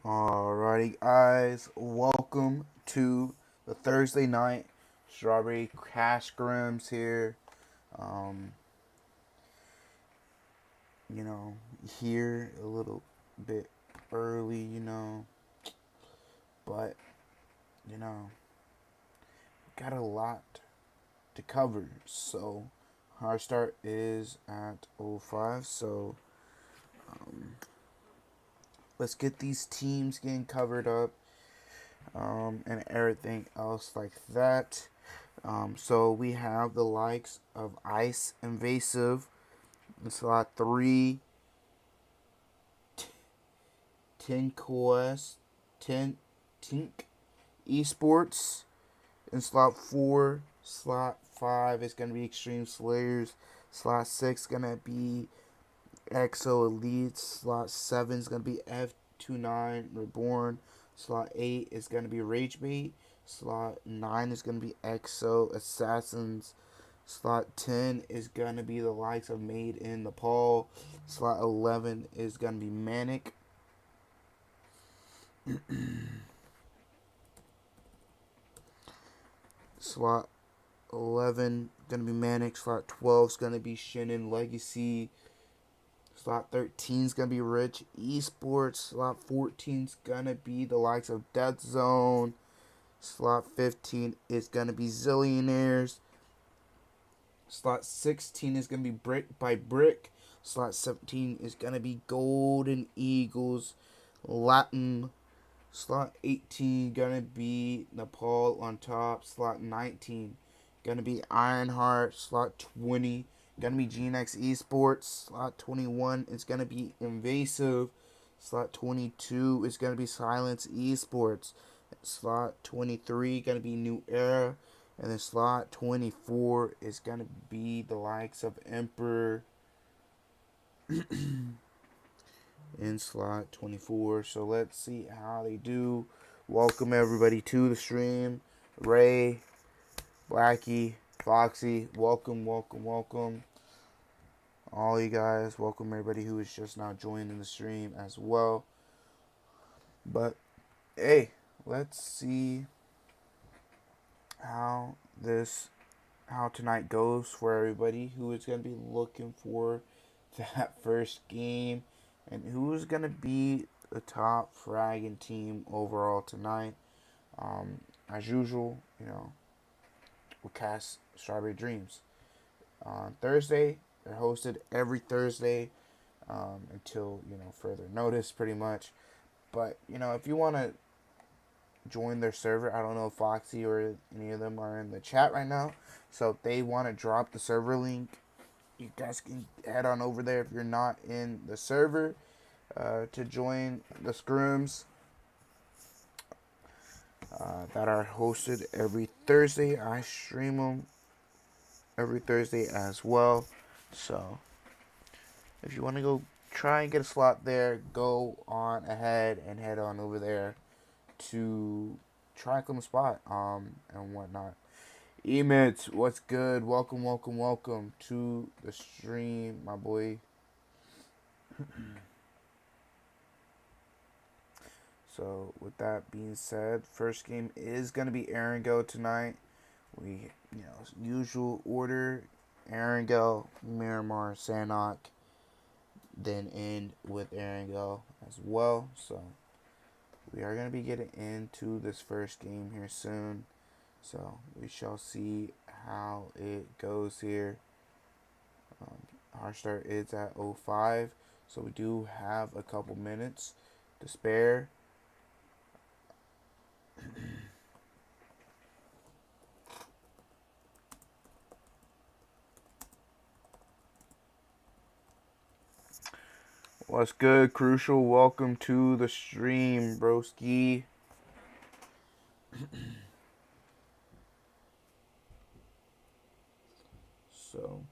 Alrighty, guys, welcome to the Thursday night Strawberry Cash Scrims here. Um, you know, here a little bit early, but you know, got a lot to cover. So, our start is at 05. So, um, let's get these teams getting covered up. And everything else like that. So we have the likes of Ice Invasive in slot 3, TenQuest, Tink Esports in slot 4. Slot 5 is going to be Xtreme Slayers. Slot 6 is going to be EXO Elite. Slot 7 is going to be F29 Reborn. Slot 8 is going to be Ragebait. Slot 9 is going to be EXO Assassins. Slot 10 is going to be the likes of Made in Nepal. Slot 11 is going to be Manic. Slot 11 going to be Manic. Slot 12 is going to be Shinnin Legacy. Slot 13 is going to be Rich Esports. Slot 14 is going to be the likes of Death Zone. Slot 15 is going to be Zillionaires. Slot 16 is going to be Brick by Brick. Slot 17 is going to be Golden Eagles Latam. Slot 18 going to be Nepal on top. Slot 19 going to be Ironheart. Slot 20 going to be GNX Esports. Slot 21 is going to be Invasive. Slot 22 is going to be Silence Esports. Slot 23 going to be New Era. And then slot 24 is going to be the likes of Emperor in slot 24. So let's see how they do. Welcome everybody to the stream. Ray, Blackie, Foxy, welcome. All you guys, welcome everybody who is just now joining the stream as well. But hey, let's see how tonight goes for everybody who is going to be looking for that first game and who is going to be the top fragging team overall tonight. As usual, we'll cast Strawberry Dreams. On Thursday, they're hosted every Thursday until, further notice pretty much. But, if you want to join their server. I don't know if Foxy or any of them are in the chat right now. So if they want to drop the server link, you guys can head on over there if you're not in the server to join the scrims that are hosted every Thursday. I stream them every Thursday as well. So if you want to go try and get a slot there, go on ahead and head on over there to try claim a spot and whatnot. Emits, what's good? Welcome to the stream, my boy. So with that being said, first game is gonna be Erangel tonight. We, usual order: Erangel, Miramar, Sanok, then end with Erangel as well. So we are going to be getting into this first game here soon. So we shall see how it goes here. Our start is at 05. So we do have a couple minutes to spare. What's good, Crucial? Welcome to the stream, broski. So,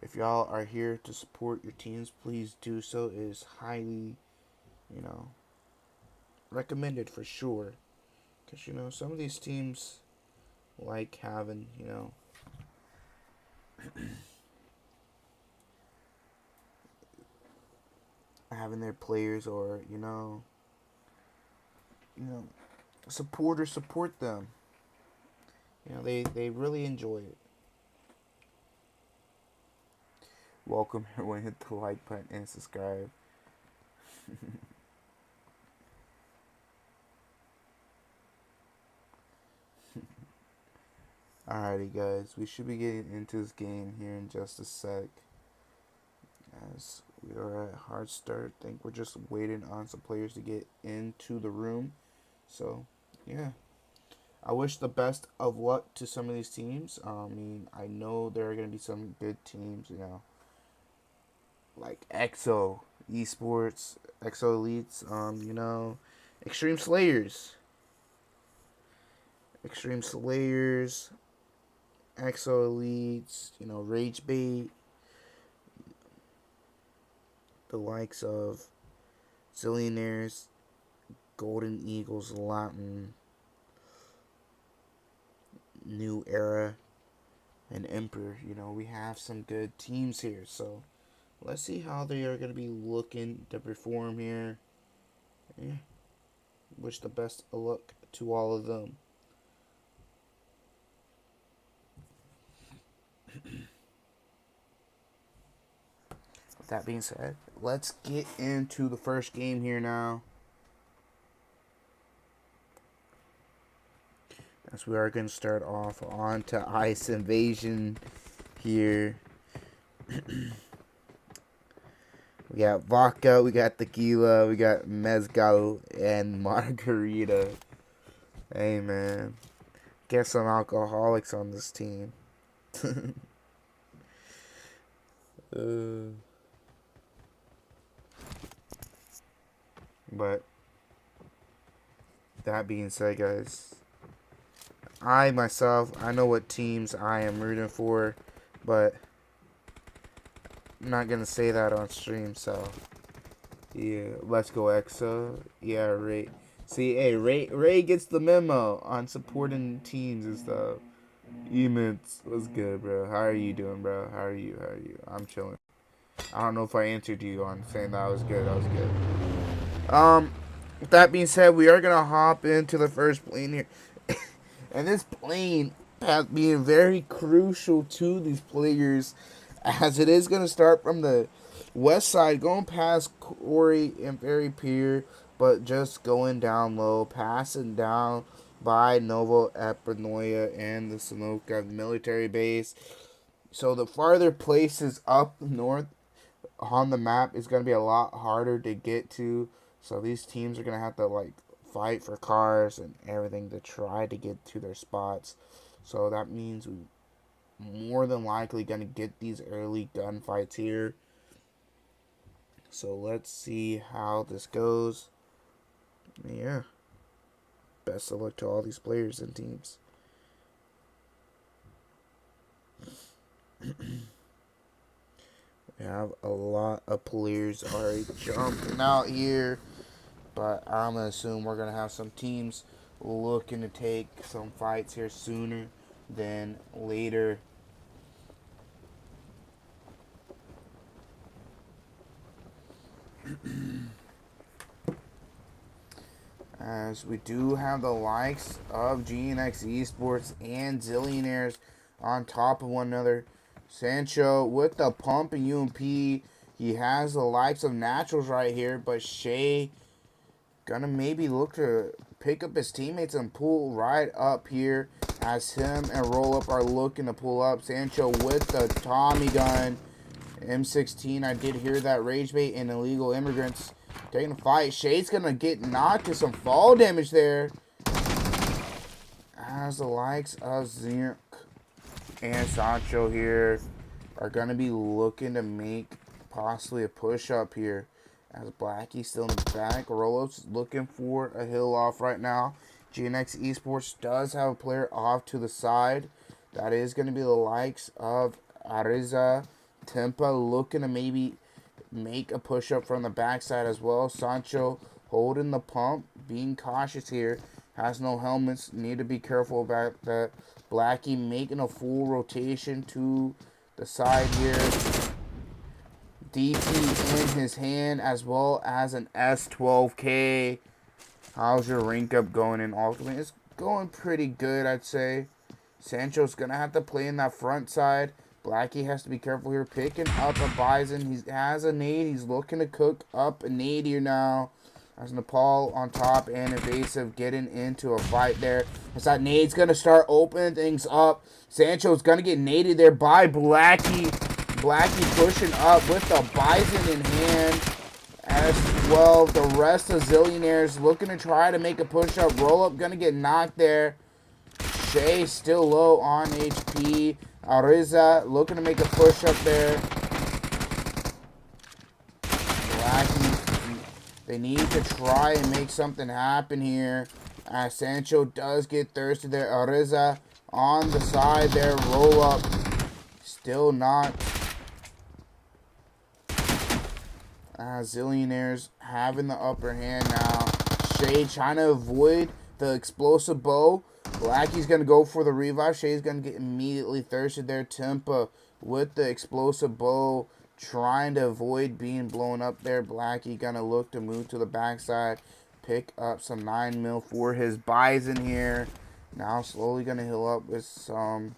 if y'all are here to support your teams, please do so. It is highly, recommended for sure. Because, some of these teams like having, having their players, or supporters support them. They really enjoy it. Welcome everyone, hit the like button and subscribe. Alrighty guys, we should be getting into this game here in just a sec. As we are at hard start, I think we're just waiting on some players to get into the room. So, yeah. I wish the best of luck to some of these teams. I know there are going to be some good teams, like Exo Esports, Exo Elites, Xtreme Slayers. Xtreme Slayers, Exo Elites, Ragebait, the likes of Zillionaires, Golden Eagles, Latam, New Era, and Emperor. We have some good teams here, so let's see how they are going to be looking to perform here. Yeah. Wish the best of luck to all of them. With that being said, let's get into the first game here now. As we are going to start off on to Ice Invasion here. We got vodka, we got tequila, we got mezcal, and margarita. Hey, man. Get some alcoholics on this team. But that being said, guys, I know what teams I am rooting for, but I'm not gonna say that on stream. So yeah, let's go Exa. Yeah, Ray. See, hey, Ray gets the memo on supporting teams and stuff. Emits, what's good, bro? How are you doing, bro? How are you? I'm chilling. I don't know if I answered you on saying that I was good. With that being said, we are gonna hop into the first plane here, and this plane path being very crucial to these players, as it is gonna start from the west side, going past Corey and Ferry Pier, but just going down low, passing down by Novo Epinoya and the Sanoka military base. So the farther places up north on the map is going to be a lot harder to get to. So these teams are going to have to fight for cars and everything to try to get to their spots. So that means we more than likely going to get these early gunfights here. So let's see how this goes. Yeah. Best of luck to all these players and teams. We have a lot of players already jumping out here, but I'm going to assume we're going to have some teams looking to take some fights here sooner than later. As we do have the likes of GNX Esports and Zillionaires on top of one another. Sancho with the pump and UMP. He has the likes of Naturals right here, but Shea gonna maybe look to pick up his teammates and pull right up here, as him and Roll Up are looking to pull up. Sancho with the Tommy gun. M16, I did hear that. Ragebait and Illegal Immigrants taking a fight. Shade's gonna get knocked to some fall damage there, as the likes of Zinc and Sancho here are gonna be looking to make possibly a push up here, as Blackie still in the back. Rolo's looking for a hill off right now. GNX Esports does have a player off to the side. That is going to be the likes of Ariza. Tempa looking to maybe make a push up from the backside as well. Sancho holding the pump, being cautious here. Has no helmets. Need to be careful about that. Blackie making a full rotation to the side here. DT in his hand, as well as an S12K. How's your rank up going in Ultimate? It's going pretty good, I'd say. Sancho's going to have to play in that front side. Blackie has to be careful here. Picking up a Bison. He has a nade. He's looking to cook up a nade here now. As Nepal on top and Invasive getting into a fight there. As that nade's going to start opening things up. Sancho's going to get naded there by Blackie. Blackie pushing up with the Bison in hand. As well, the rest of Zillionaires looking to try to make a push-up. Roll-up going to get knocked there. Shay still low on HP. Ariza looking to make a push-up there. Blackie, they need to try and make something happen here. As Sancho does get thirsty there. Ariza on the side there. Roll-up. Still not. Zillionaires having the upper hand now. Shay trying to avoid the explosive bow. Blackie's going to go for the revive. Shay's going to get immediately thirsted there. Tempa with the explosive bow, trying to avoid being blown up there. Blackie going to look to move to the backside. Pick up some 9mm for his Bison here. Now slowly going to heal up with some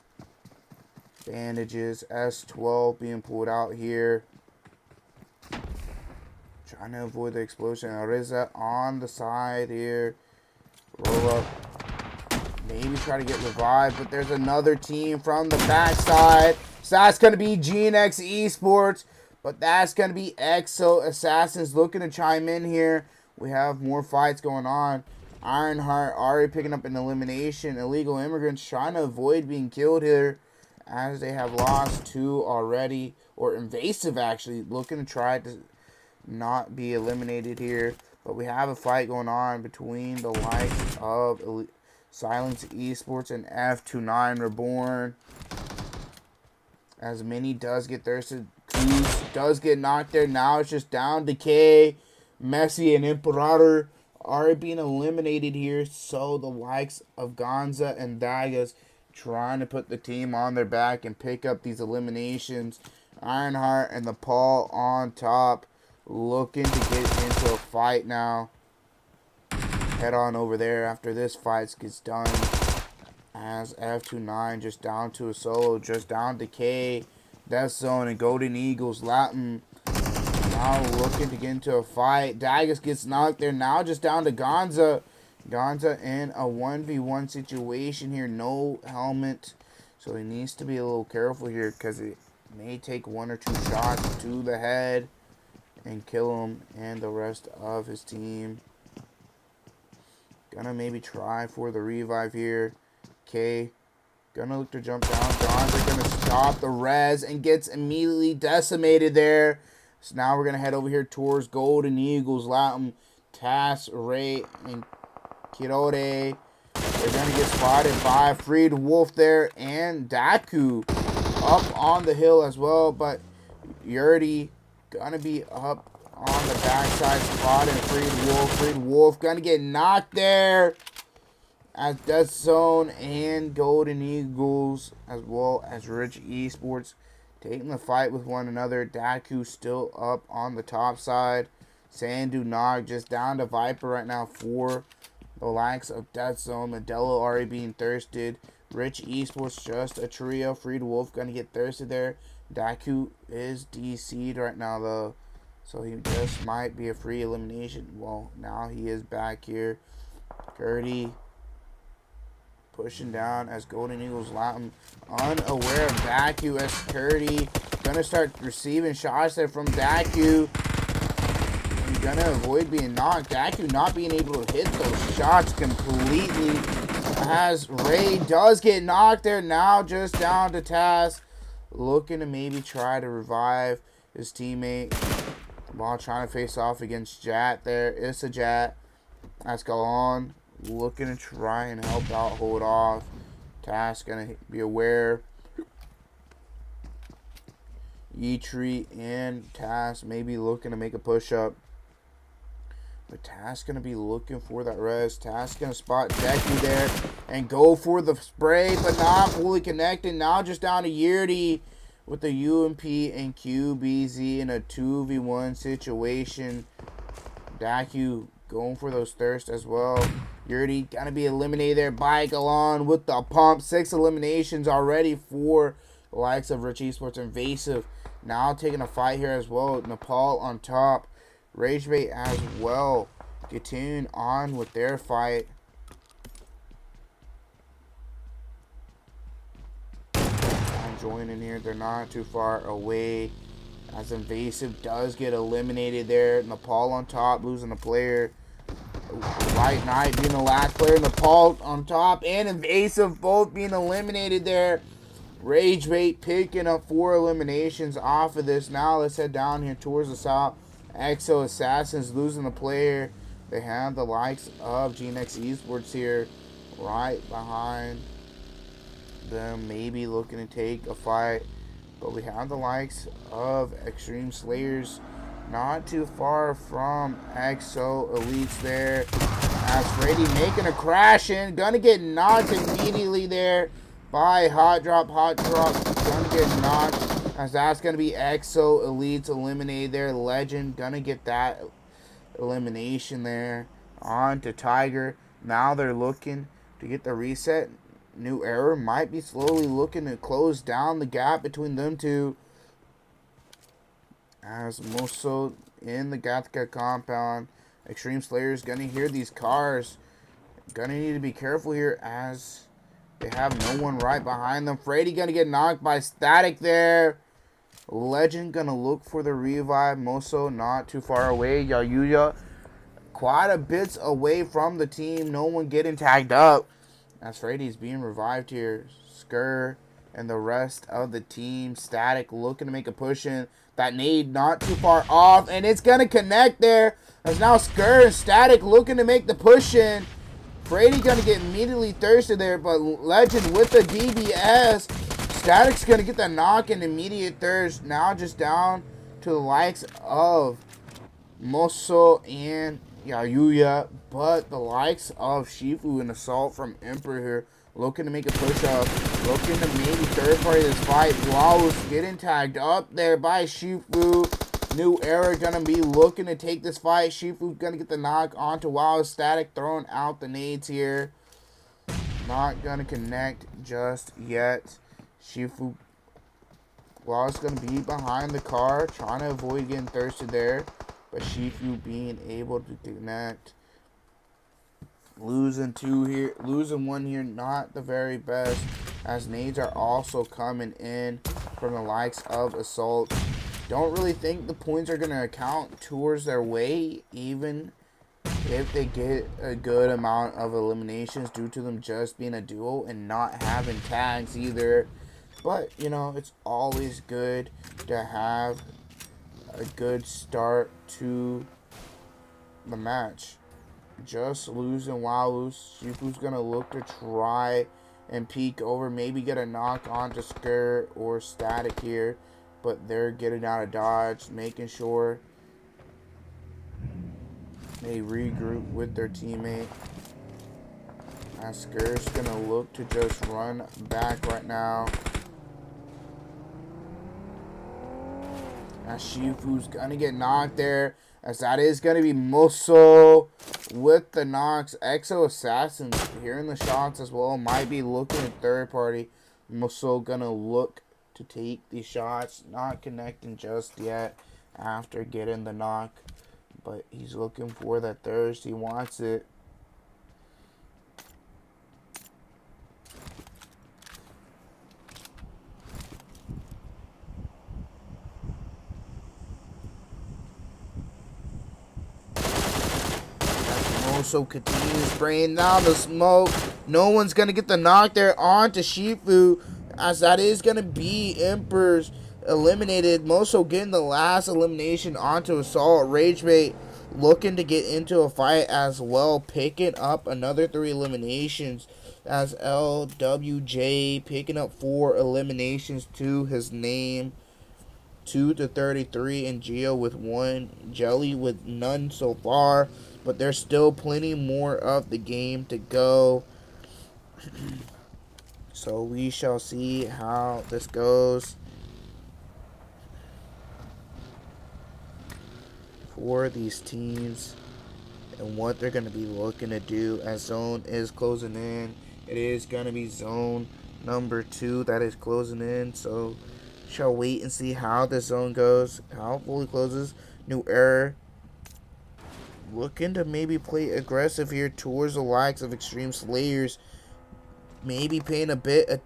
bandages. S12 being pulled out here. Trying to avoid the explosion. Ariza on the side here. Roll up. Maybe try to get revived, but there's another team from the backside. So that's going to be GNX Esports, but that's going to be Exo Assassins looking to chime in here. We have more fights going on. Ironheart already picking up an elimination. Illegal Immigrants trying to avoid being killed here, as they have lost 2 already. Or Invasive actually looking to try to not be eliminated here. But we have a fight going on between the likes of Silence Esports and F29 Reborn. As Mini does get thirsted. Cruz does get knocked there. Now it's just down to K. Messi and Imperator are being eliminated here. So the likes of Gonza and Dagas trying to put the team on their back and pick up these eliminations. Ironheart and the Paul on top, looking to get into a fight now. Head on over there after this fight gets done. As F29 just down to a solo, just down to K. Death Zone and Golden Eagles. Latam now looking to get into a fight. Dagas gets knocked there. Now just down to Gonza. Gonza in a 1v1 situation here. No helmet. So he needs to be a little careful here, because it may take 1 or 2 shots to the head and kill him and the rest of his team. Gonna maybe try for the revive here. K gonna look to jump down. Gonza gonna stop the res and gets immediately decimated there. So now we're gonna head over here towards Golden Eagles. Latam, Tass, Ray, and Kirode. They're gonna get spotted by Freed Wolf there, and Daku up on the hill as well. But Yurdi gonna be up on the backside, spotting Freed Wolf. Freed Wolf gonna get knocked there. As Death Zone and Golden Eagles, as well as Rich Esports, taking the fight with one another. Daku still up on the top side. Sandu Nog just down to Viper right now for the likes of Death Zone. Modelo already being thirsted. Rich Esports just a trio. Freed Wolf gonna get thirsted there. Daku is DC'd right now though, so he just might be a free elimination. Well, now he is back here. Gertie pushing down as Golden Eagles. Latam unaware of Daku as Curdy gonna start receiving shots there from Daku. He's gonna avoid being knocked. Daku not being able to hit those shots completely, as Ray does get knocked there. Now just down to Taz, looking to maybe try to revive his teammate while trying to face off against Jat there. It's a Jat. Escalon looking to try and help out, hold off. Task gonna be aware. Yetri and Task maybe looking to make a push up, but Task gonna be looking for that res. Task gonna spot Deku there and go for the spray, but not fully connected. Now just down to Yurdi with the UMP and QBZ in a 2v1 situation. Daku going for those thirsts as well. Yurdi gonna be eliminated there by Galan with the pump. 6 eliminations already for the likes of GNX Esports. Invasive now taking a fight here as well. Nepal on top. Ragebait as well. Continuing on with their fight. Joining here, they're not too far away. As Invasive does get eliminated there. Nepal on top, losing a player. White Knight being the last player. Nepal on top and Invasive both being eliminated there. Ragebait picking up 4 eliminations off of this. Now let's head down here towards the south. Exo Assassins losing the player. They have the likes of GNX Esports here right behind them, maybe looking to take a fight. But we have the likes of Xtreme Slayers not too far from Exo Elites there. As Freddy making a crash in, gonna get knocked immediately there by Hot Drop. Gonna get knocked, as that's gonna be Exo Elites eliminated there. Legend gonna get that elimination there. On to Tiger. Now they're looking to get the reset. New Era might be slowly looking to close down the gap between them two. As Moso in the Gatka compound. Xtreme Slayers gonna hear these cars. Gonna need to be careful here as they have no one right behind them. Freddy gonna get knocked by Static there. Legend gonna look for the revive. Moso not too far away. Yayuya quite a bit away from the team. No one getting tagged up. As Freddy's being revived here. Skur and the rest of the team. Static looking to make a push in. That nade not too far off. And it's going to connect there. As now Skur and Static looking to make the push in. Freddy going to get immediately thirsted there. But Legend with the DBS. Static's going to get the knock and immediate thirst. Now just down to the likes of Moso and Yayuya, but the likes of Shifu and Assault from Emperor here looking to make a push up, looking to maybe third party this fight. Wallace getting tagged up there by Shifu. New Era gonna be looking to take this fight. Shifu gonna get the knock onto Wallace. Static throwing out the nades here. Not gonna connect just yet. Shifu Wallace gonna be behind the car, trying to avoid getting thirsted there. But Shifu being able to connect. Losing one here, not the very best. As nades are also coming in from the likes of Assault. Don't really think the points are going to account towards their way, even if they get a good amount of eliminations due to them just being a duo and not having tags either. But, you know, it's always good to have a good start to the match. Just losing Wallows. Shifu's gonna look to try and peek over, maybe get a knock onto Skur or Static here, but they're getting out of dodge, making sure they regroup with their teammate. As Skur's gonna look to just run back right now. As Shifu's gonna get knocked there, as that is gonna be Moso with the knocks. Exo Assassins hearing the shots as well, might be looking at third party. Moso gonna look to take the shots, not connecting just yet after getting the knock, but he's looking for that thirst. He wants it. So continues spraying down the smoke. No one's gonna get the knock there onto Shifu, as that is gonna be Emperor's eliminated. Moso getting the last elimination onto Assault. Ragebait looking to get into a fight as well, picking up another 3 eliminations, as LWJ picking up 4 eliminations to his name. 2 to 33, and Geo with 1. Jelly with none so far, but there's still plenty more of the game to go. So we shall see how this goes. for these teams and what they're going to be looking to do as zone is closing in. It is going to be zone number 2 that is closing in. So shall wait and see how this zone goes, how it fully closes. New Era looking to maybe play aggressive here towards the likes of Xtreme Slayers. Maybe paying a bit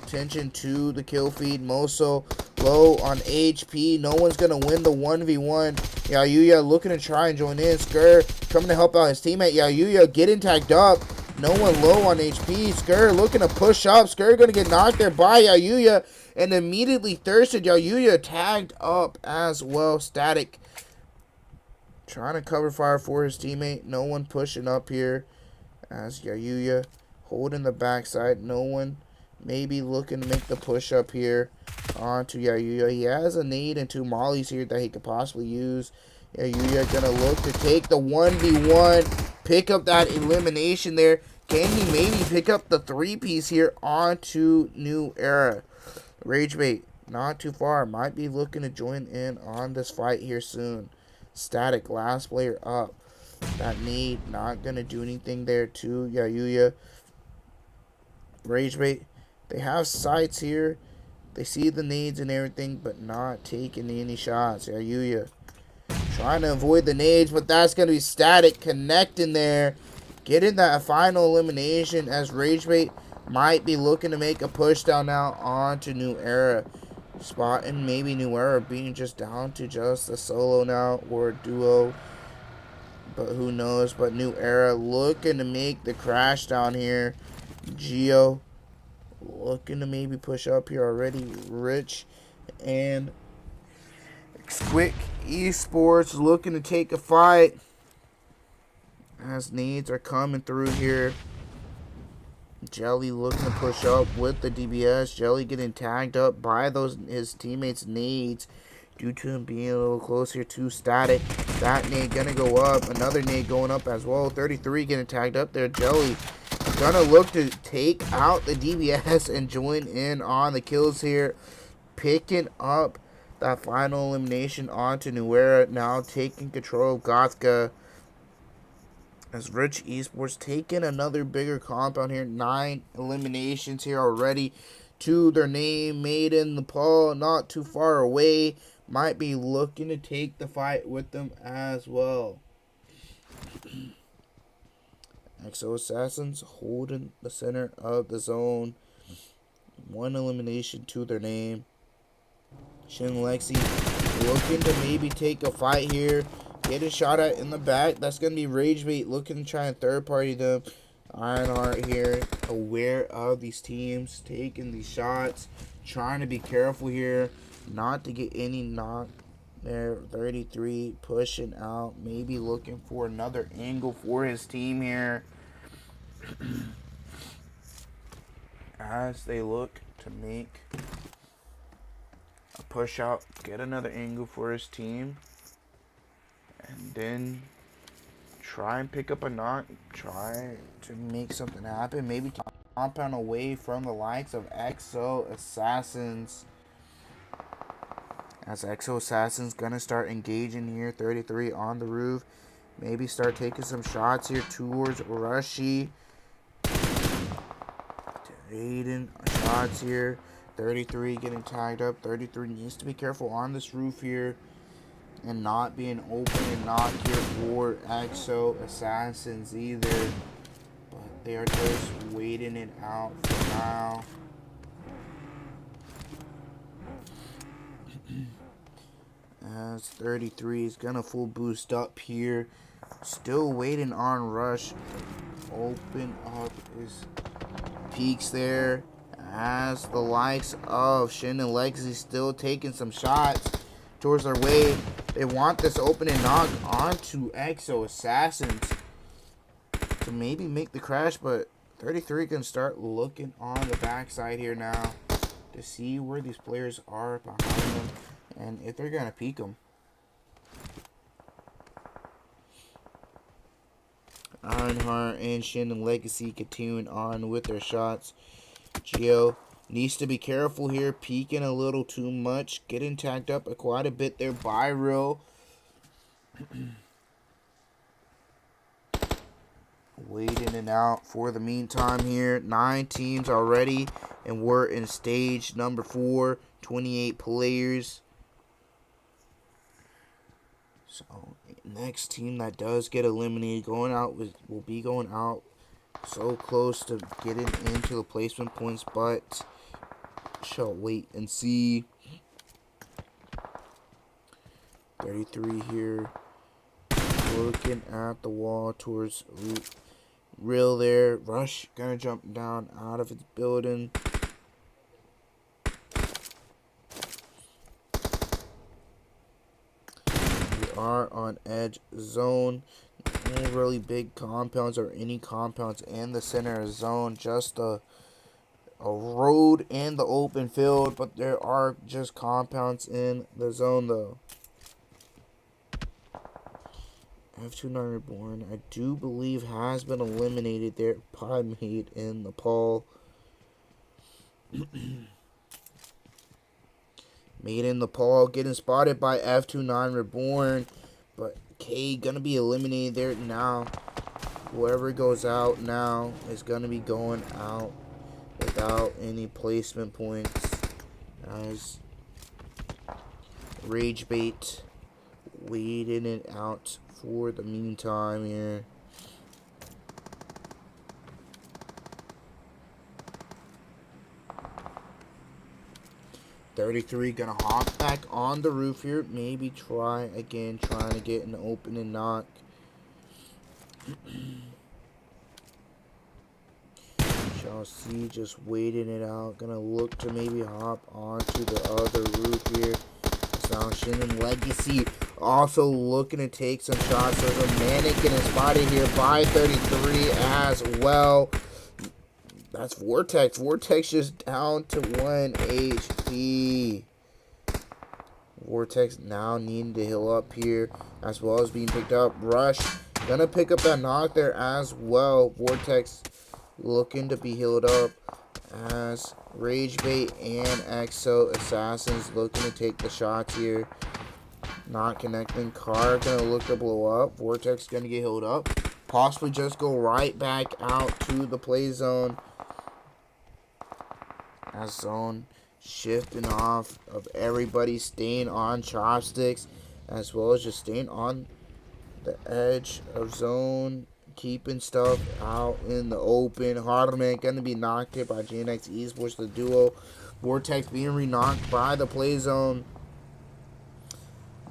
attention to the kill feed. Moso low on HP. No one's going to win the 1v1. Yayuya looking to try and join in. Skur coming to help out his teammate. Yayuya getting tagged up. No one low on HP. Skur looking to push up. Skur going to get knocked there by Yayuya. And immediately thirsted. Yayuya tagged up as well. Static trying to cover fire for his teammate. No one pushing up here as Yayuya holding the backside. No one maybe looking to make the push up here onto Yayuya. He has a nade and 2 mollies here that he could possibly use. Yayuya gonna look to take the 1v1, pick up that elimination there. Can he maybe pick up the 3-piece here onto New Era? Ragebait not too far. Might be looking to join in on this fight here soon. Static, last player up. That nade not gonna do anything there to Yayuya. Ragebait, they have sights here. They see the nades and everything, but not taking any shots. Yayuya trying to avoid the nades, but that's going to be Static connecting there. Getting that final elimination as Ragebait might be looking to make a push down now onto New Era. Spotting maybe New Era being just down to just a solo now or a duo. But who knows. But New Era looking to make the crash down here. Geo looking to maybe push up here already. Rich and Quick Esports looking to take a fight as needs are coming through here. Jelly looking to push up with the DBS. Jelly getting tagged up by his teammates' nades due to him being a little closer to Static. That nade gonna go up. Another nade going up as well. 33 getting tagged up there. Jelly gonna look to take out the DBS and join in on the kills here. Picking up that final elimination onto New Era. Now taking control of Gothka. As Rich Esports taking another bigger compound here. 9 eliminations here already to their name. Made in Nepal, not too far away. Might be looking to take the fight with them as well. XO Assassins holding the center of the zone. 1 elimination to their name. Shin Lexi looking to maybe take a fight here. Get a shot at in the back. That's going to be Ragebait looking to try and third party them. Ironheart here, aware of these teams, taking these shots. Trying to be careful here. Not to get any knock there. 33 pushing out. Maybe looking for another angle for his team here. As they look to make a push out, get another angle for his team, and then try and pick up a knock, try to make something happen, maybe compound away from the likes of XO Assassins. As XO Assassins gonna start engaging here. 33 on the roof, maybe start taking some shots here towards Rushy. Aiden shots here. 33 getting tagged up. 33 needs to be careful on this roof here and not being open and not here for XO Assassins either. But they are just waiting it out for now. As 33 is gonna full boost up here. Still waiting on Rush. Open up his peaks there. As the likes of Shin and Lexi still taking some shots towards their way. They want this opening knock onto XO Assassins to maybe make the crash, but 33 can start looking on the backside here now to see where these players are behind them and if they're gonna peek them. Ironheart and Shin and Legacy continuing on with their shots. Geo needs to be careful here, peeking a little too much, getting tagged up quite a bit there by Real. Waiting it out for the meantime here. 9 teams already, and we're in stage number 4. 28 players. So next team that does get eliminated will be going out so close to getting into the placement points, but shall wait and see. 33 here, looking at the wall towards Real there. Rush gonna jump down out of its building. We are on edge zone. No really big compounds or any compounds in the center of zone. Just a road and the open field, but there are just compounds in the zone though. F29 Reborn, I do believe, has been eliminated there by Made in Nepal. Made in Nepal getting spotted by F29 Reborn, but K gonna be eliminated there now. Whoever goes out now is gonna be going out without any placement points, as Ragebait waiting it out for the meantime here. .33 gonna hop back on the roof here. Maybe try again, trying to get an open and knock. Shall see, just waiting it out. Gonna look to maybe hop onto the other roof here. Now Shin and Legacy also looking to take some shots. There's a Manic getting spotted here by 33 as well. That's Vortex. Vortex just down to 1 HP. Vortex now needing to heal up here, as well as being picked up. Rush gonna pick up that knock there as well. Vortex looking to be healed up, as Ragebait and Exo Assassins looking to take the shots here. Not connecting. Car gonna look to blow up. Vortex gonna get healed up. Possibly just go right back out to the play zone. As zone shifting off of everybody, staying on chopsticks, as well as just staying on the edge of zone, keeping stuff out in the open. Hardman gonna be knocked here by GNX Esports, the duo. Vortex being re-knocked by the play zone.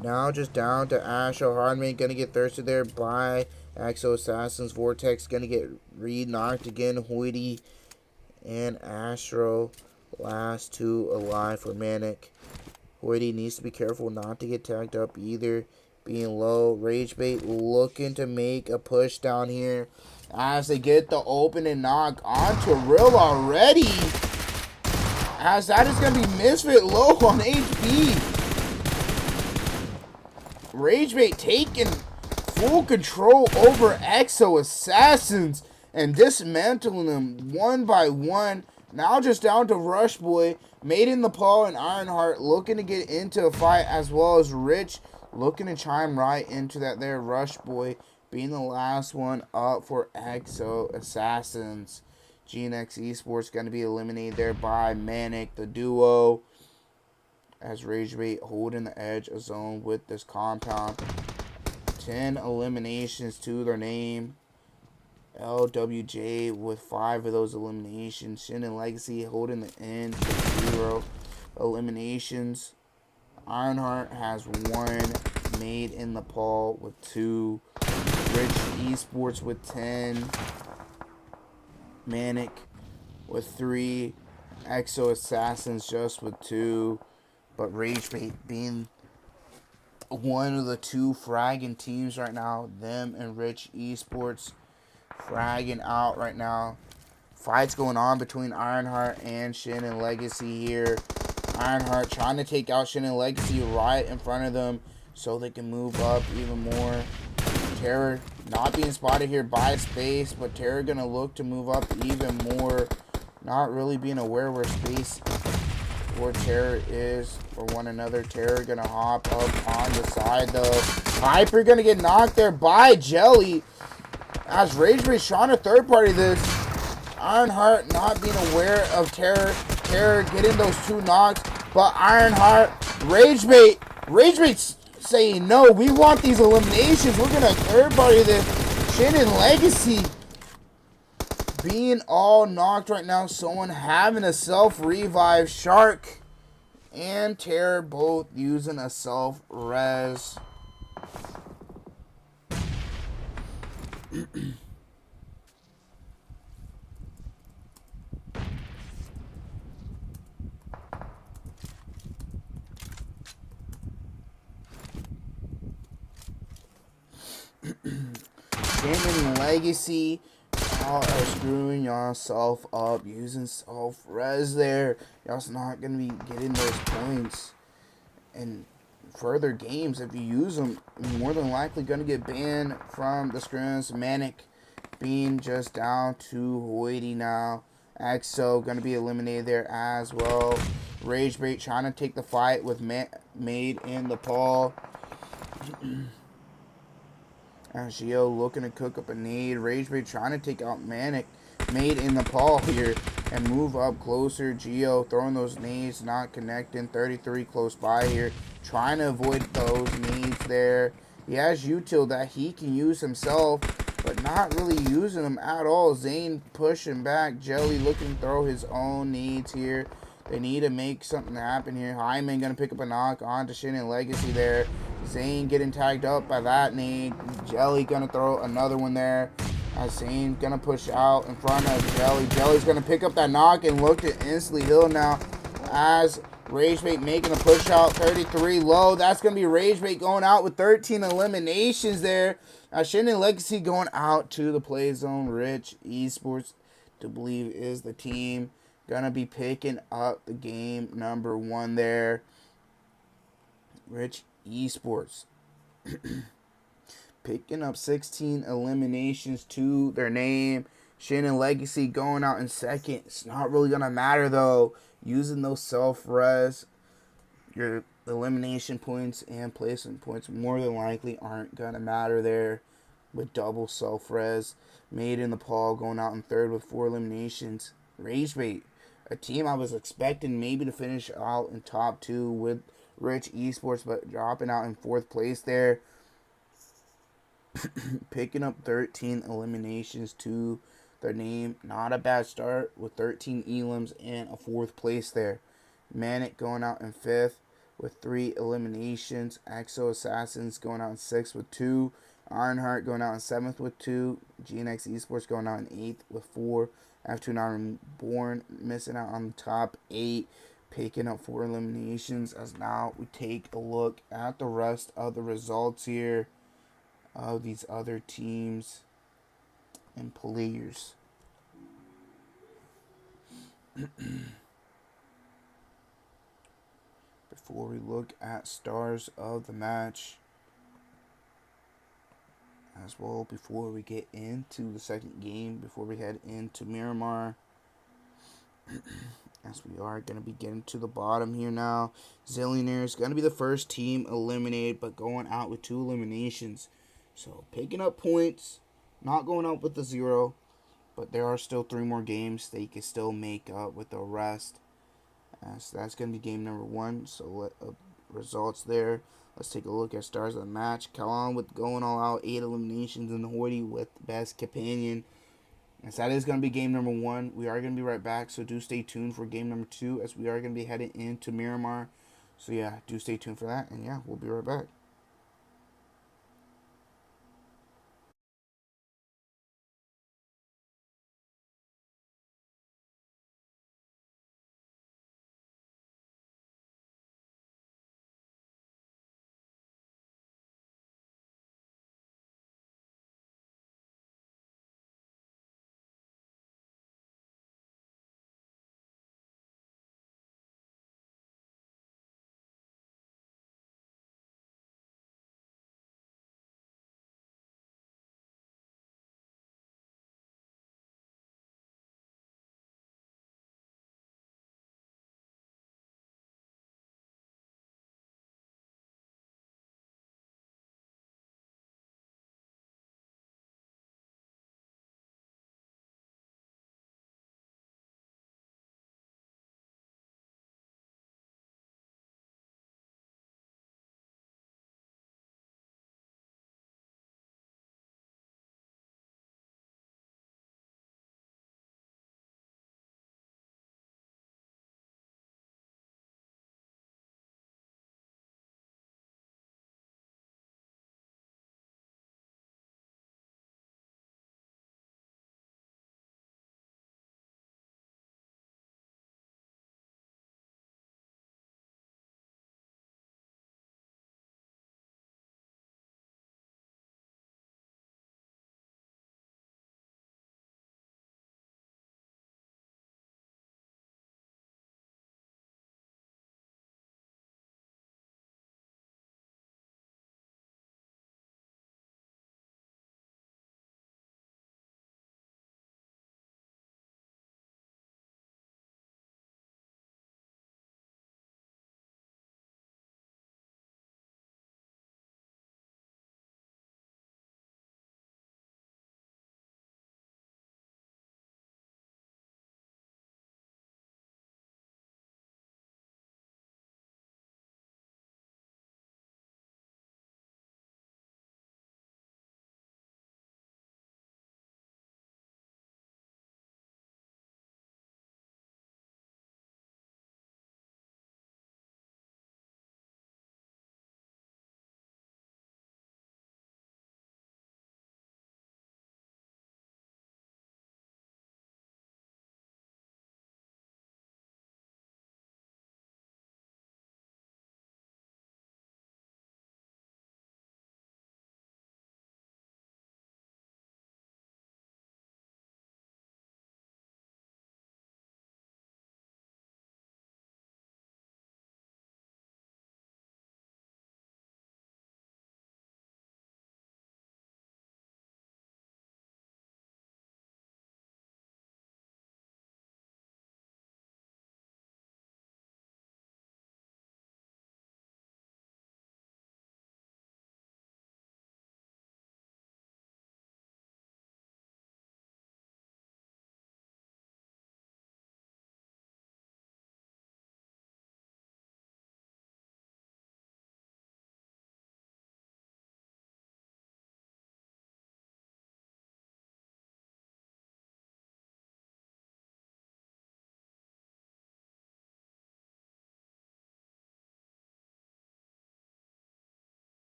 Now just down to Astro. Hardman gonna get thirsted there by Exo Assassins. Vortex gonna get re-knocked again. Hoity and Astro, last 2 alive for Manic. Hoity needs to be careful not to get tagged up either, being low. Ragebait looking to make a push down here as they get the open and knock onto Real already, as that is going to be Misfit low on HP. Ragebait taking full control over Exo Assassins and dismantling them one by one. Now just down to Rush Boy, Made in Nepal and Ironheart looking to get into a fight, as well as Rich looking to chime right into that there. Rush Boy being the last one up for Exo Assassins. GNX Esports going to be eliminated there by Manic, the duo, as Ragebait holding the edge of zone with this compound. 10 eliminations to their name. LWJ with 5 of those eliminations. Shin and Legacy holding the end with 0 eliminations. Ironheart has 1. Made in Nepal with 2. Rich Esports with 10. Manic with 3. Exo Assassins just with 2. But Ragebait being one of the 2 fragging teams right now. Them and Rich Esports fragging out right now. Fights going on between Ironheart and Shin and Legacy here. Ironheart trying to take out Shin and Legacy right in front of them so they can move up even more. Terror not being spotted here by Space, but Terror gonna look to move up even more. Not really being aware where Space where Terror is for one another. Terror gonna hop up on the side though. Hyper gonna get knocked there by Jelly. As Ragebait's trying to third party this. Ironheart not being aware of Terror. Terror getting those 2 knocks. But Ironheart, Ragebait's saying no, we want these eliminations. We're gonna third party this. Shin and Legacy being all knocked right now. Someone having a self-revive. Shark and Terror both using a self-res. Gaming Legacy, y'all are screwing yourself up using self-res there. Y'all's not going to be getting those points. And further games, if you use them, you're more than likely going to get banned from the scrims. Manic being just down to Hoity now. Exo going to be eliminated there as well. Ragebait trying to take the fight with Made in the Paul. Gio looking to cook up a nade. Ragebait trying to take out Manic. Made in the Paul here and move up closer. Gio throwing those nades, not connecting. 33 close by here. Trying to avoid those nades there. He has util that he can use himself, but not really using them at all. Zane pushing back. Jelly looking to throw his own nades here. They need to make something happen here. Hyman going to pick up a knock onto Shin and Legacy there. Zane getting tagged up by that nade. Jelly going to throw another one there. Zane going to push out in front of Jelly. Jelly's going to pick up that knock and look to instantly heal now. As Ragebait making a push out. 33 low. That's going to be Ragebait going out with 13 eliminations there. Shin and Legacy going out to the play zone. Rich Esports, to believe, is the team. Gonna be picking up the game number 1 there. Rich Esports picking up 16 eliminations to their name. Shin and Legacy going out in second. It's not really gonna matter though. Using those self-res, your elimination points and placement points more than likely aren't gonna matter there. With double self-res. Made in the Paul going out in third with 4 eliminations. Ragebait, a team I was expecting maybe to finish out in top 2 with Rich Esports, but dropping out in 4th place there. Picking up 13 eliminations to their name. Not a bad start with 13 elims and a 4th place there. Manic going out in 5th with 3 eliminations. Exo Assassins going out in 6th with 2. Ironheart going out in 7th with 2. GNX Esports going out in 8th with 4. F29 Reborn missing out on the top 8, picking up 4 eliminations. As now we take a look at the rest of the results here of these other teams and players. Before we look at stars of the match as well, before we get into the second game, before we head into Miramar, as we are going to be getting to the bottom here now. Zillionaires going to be the first team eliminated, but going out with 2 eliminations. So picking up points, not going out with the 0, but there are still 3 more games they can still make up with the rest. So that's going to be game number 1. So results there. Let's take a look at stars of the match. Kalan with going all out, 8 eliminations, and Hoity with best companion. And so that is going to be game number 1. We are going to be right back, so do stay tuned for game number 2 as we are going to be heading into Miramar. So yeah, do stay tuned for that, and yeah, we'll be right back.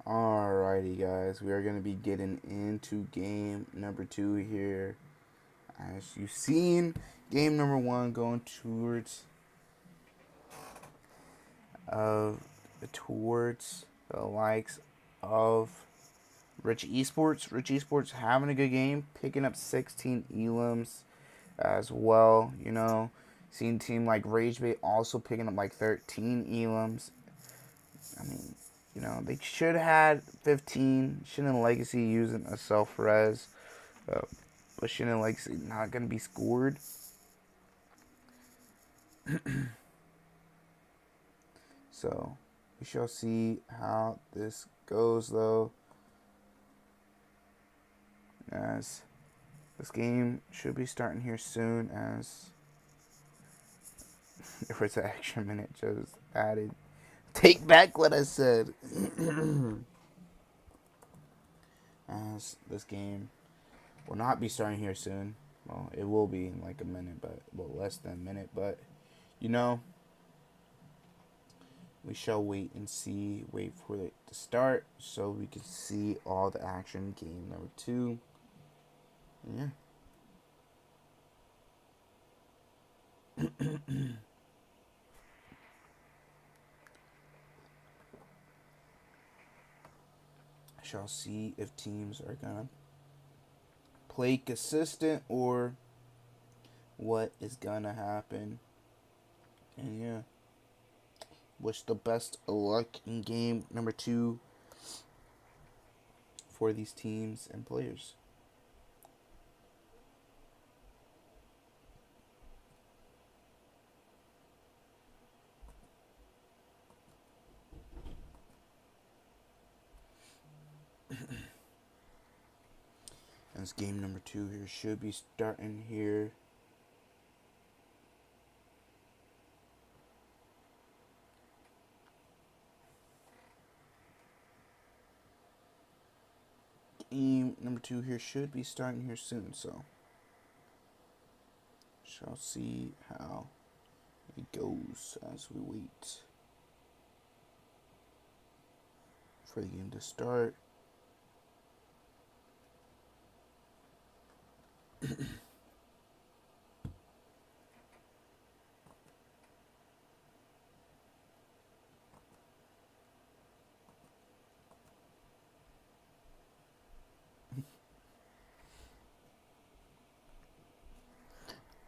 Alrighty, guys, we are going to be getting into game number 2 here. As you've seen, game number 1 going towards the likes of Rich Esports. Rich Esports having a good game, picking up 16 elims as well. You know, seeing a team like Ragebait also picking up like 13 elims. I mean, you know, they should have had 15. Shinnin Legacy using a self-res. But Shinnin Legacy not going to be scored. So, we shall see how this goes, though. As this game should be starting here soon, as there was an extra minute just added. Take back what I said. As this game will not be starting here soon. Well, it will be in like a minute, but well, less than a minute. But you know, we shall wait and see. Wait for it to start so we can see all the action. Game number 2. Yeah. I shall see if teams are gonna play consistent or what is gonna happen. And yeah, wish the best of luck in game number 2 for these teams and players. And this game number 2 here should be starting here. Game number 2 here should be starting here soon, so shall see how it goes as we wait for the game to start.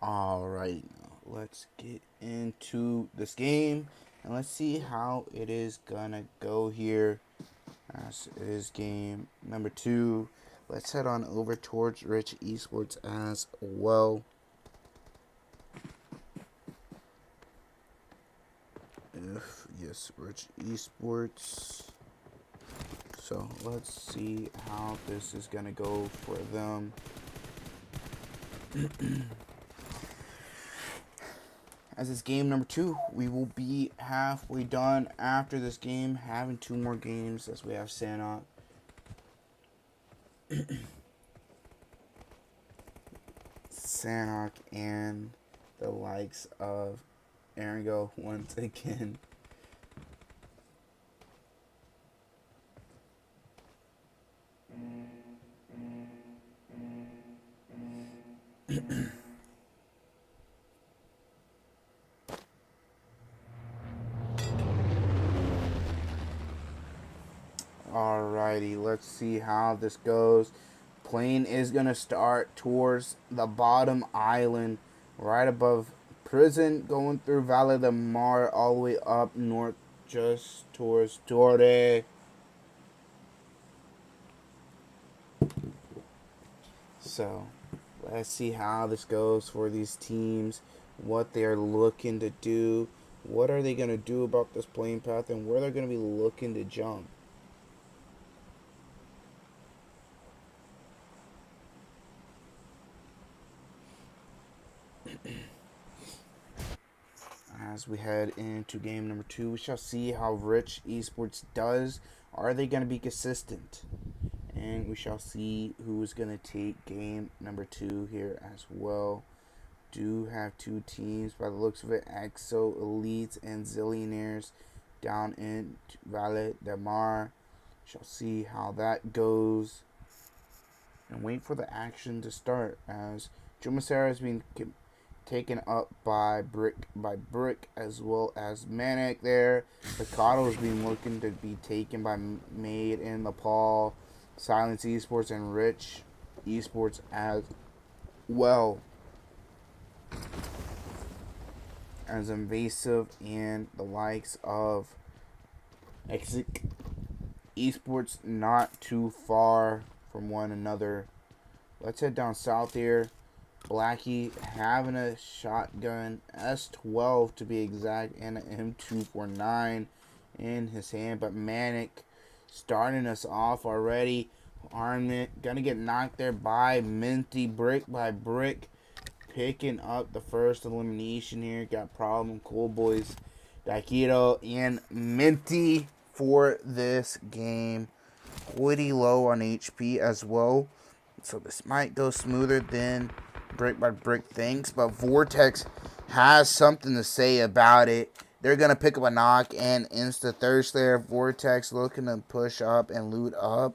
Alright, now let's get into this game and let's see how it is gonna go here. As it is game number 2. Let's head on over towards Rich Esports as well. Yes, Rich Esports. So let's see how this is gonna go for them. As it's game number 2, we will be halfway done after this game, having 2 more games as we have Sanok. Sanok and the likes of Aringo once again. Alrighty, let's see how this goes. Plane is going to start towards the bottom island, right above prison, going through Valle de Mar, all the way up north, just towards Torre. So, let's see how this goes for these teams, what they're looking to do, what are they going to do about this plane path, and where they're going to be looking to jump. As we head into game number 2, we shall see how Rich Esports does. Are they going to be consistent? And we shall see who is going to take game number 2 here as well. Do have 2 teams by the looks of it, Exo Elites and Zillionaires down in Valle de Mar. Shall see how that goes. And wait for the action to start as Jumasera is being taken up by Brick as well as Manic there. Picado is being looking to be taken by Made in Nepal, Silence Esports, and Rich Esports as well as Invasive and the likes of XNX Esports not too far from one another. Let's head down south here. Blackie having a shotgun, S12 to be exact, and an M249 in his hand. But Manic starting us off already. Armament gonna get knocked there by Minty, brick by brick. Picking up the first elimination here. Got problem, Cool Boys, Daikito, and Minty for this game. Pretty low on HP as well. So this might go smoother than brick by brick things, but Vortex has something to say about it. They're going to pick up a knock and insta thirst there. Vortex looking to push up and loot up.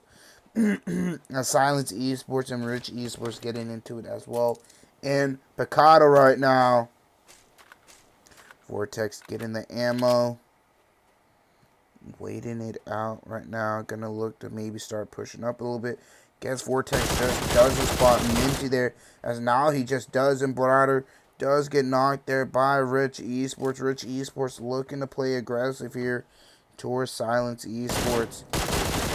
Silence Esports and Rich Esports getting into it as well. And Picado right now. Vortex getting the ammo. Waiting it out right now. Gonna look to maybe start pushing up a little bit. Guess Vortex just doesn't spot Minty there. As now he just does embroider. Does get knocked there by Rich Esports. Rich Esports looking to play aggressive here towards Silence Esports.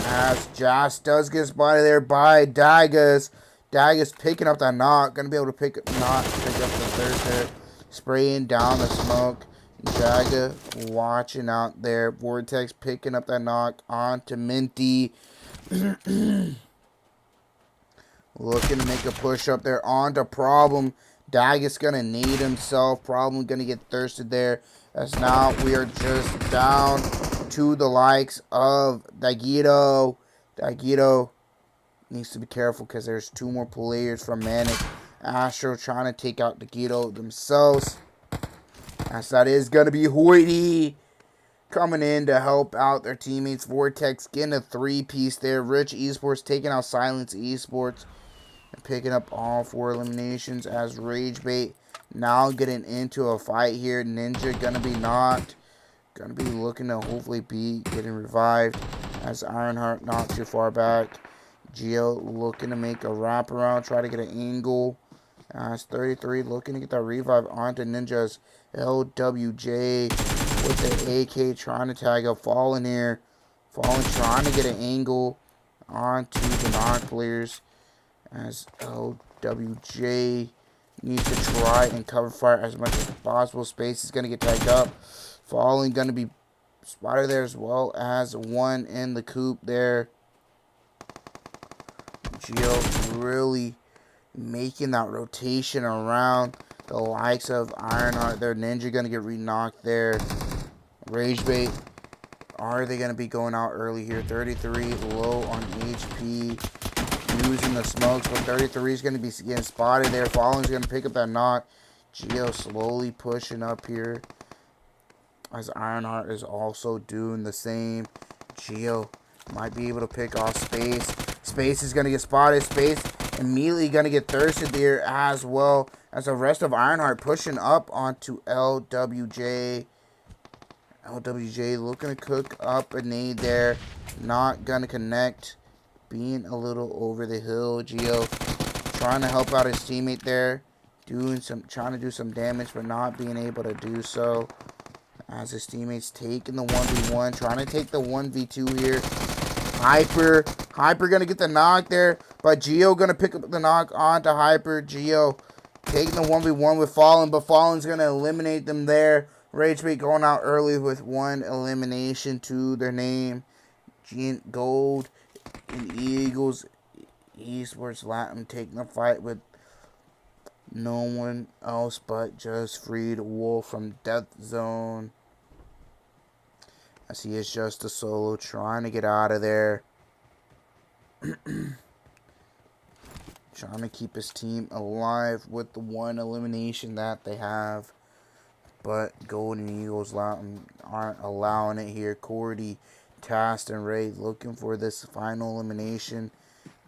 As Jas does get spotted there by Dagas. Dagas picking up that knock. Gonna be able to pick up the third there. Spraying down the smoke. Jaga watching out there. Vortex picking up that knock onto Minty. Looking to make a push up there onto Problem. Dagus gonna need himself. Problem gonna get thirsted there. As now we are just down to the likes of Daigito. Daigito needs to be careful because there's two more players from Manic. Astro trying to take out Daigito themselves. As that is going to be Hoity coming in to help out their teammates. Vortex getting a three-piece there. Rich Esports taking out Silence Esports and picking up all 4 eliminations as Ragebait now getting into a fight here. Ninja going to be knocked. Going to be looking to hopefully be getting revived as Ironheart not too far back. Geo looking to make a wraparound, try to get an angle. As 33 looking to get that revive onto Ninja's LWJ with the AK trying to tag up Fallen here. Fallen trying to get an angle onto the knock players as LWJ needs to try and cover fire as much as possible. Space is going to get tagged up. Fallen going to be spotted there as well as one in the coop there. Geo really making that rotation around the likes of Ironheart there. Ninja going to get re-knocked there. Ragebait, are they going to be going out early here? 33 low on HP. Using the smokes, but 33 is going to be getting spotted there. Fallen's going to pick up that knock. Geo slowly pushing up here as Ironheart is also doing the same. Geo might be able to pick off Space. Space is going to get spotted. Space immediately going to get thirsted there as well as the rest of Ironheart pushing up onto LWJ. LWJ looking to cook up a nade there. Not going to connect. Being a little over the hill. Geo trying to help out his teammate there. Trying to do some damage but not being able to do so. As his teammates taking the 1v1. Trying to take the 1v2 here. Hyper going to get the knock there. But Geo going to pick up the knock onto Hyper. Geo taking the 1v1 with Fallen. But Fallen's going to eliminate them there. Ragebait going out early with 1 elimination to their name. Gold and Eagles Esports Latam taking the fight with no one else but just Freed Wolf from Death Zone. As he is just a solo trying to get out of there. Trying to keep his team alive with the 1 elimination that they have. But Golden Eagles aren't allowing it here. Cordy Tast and Ray looking for this final elimination.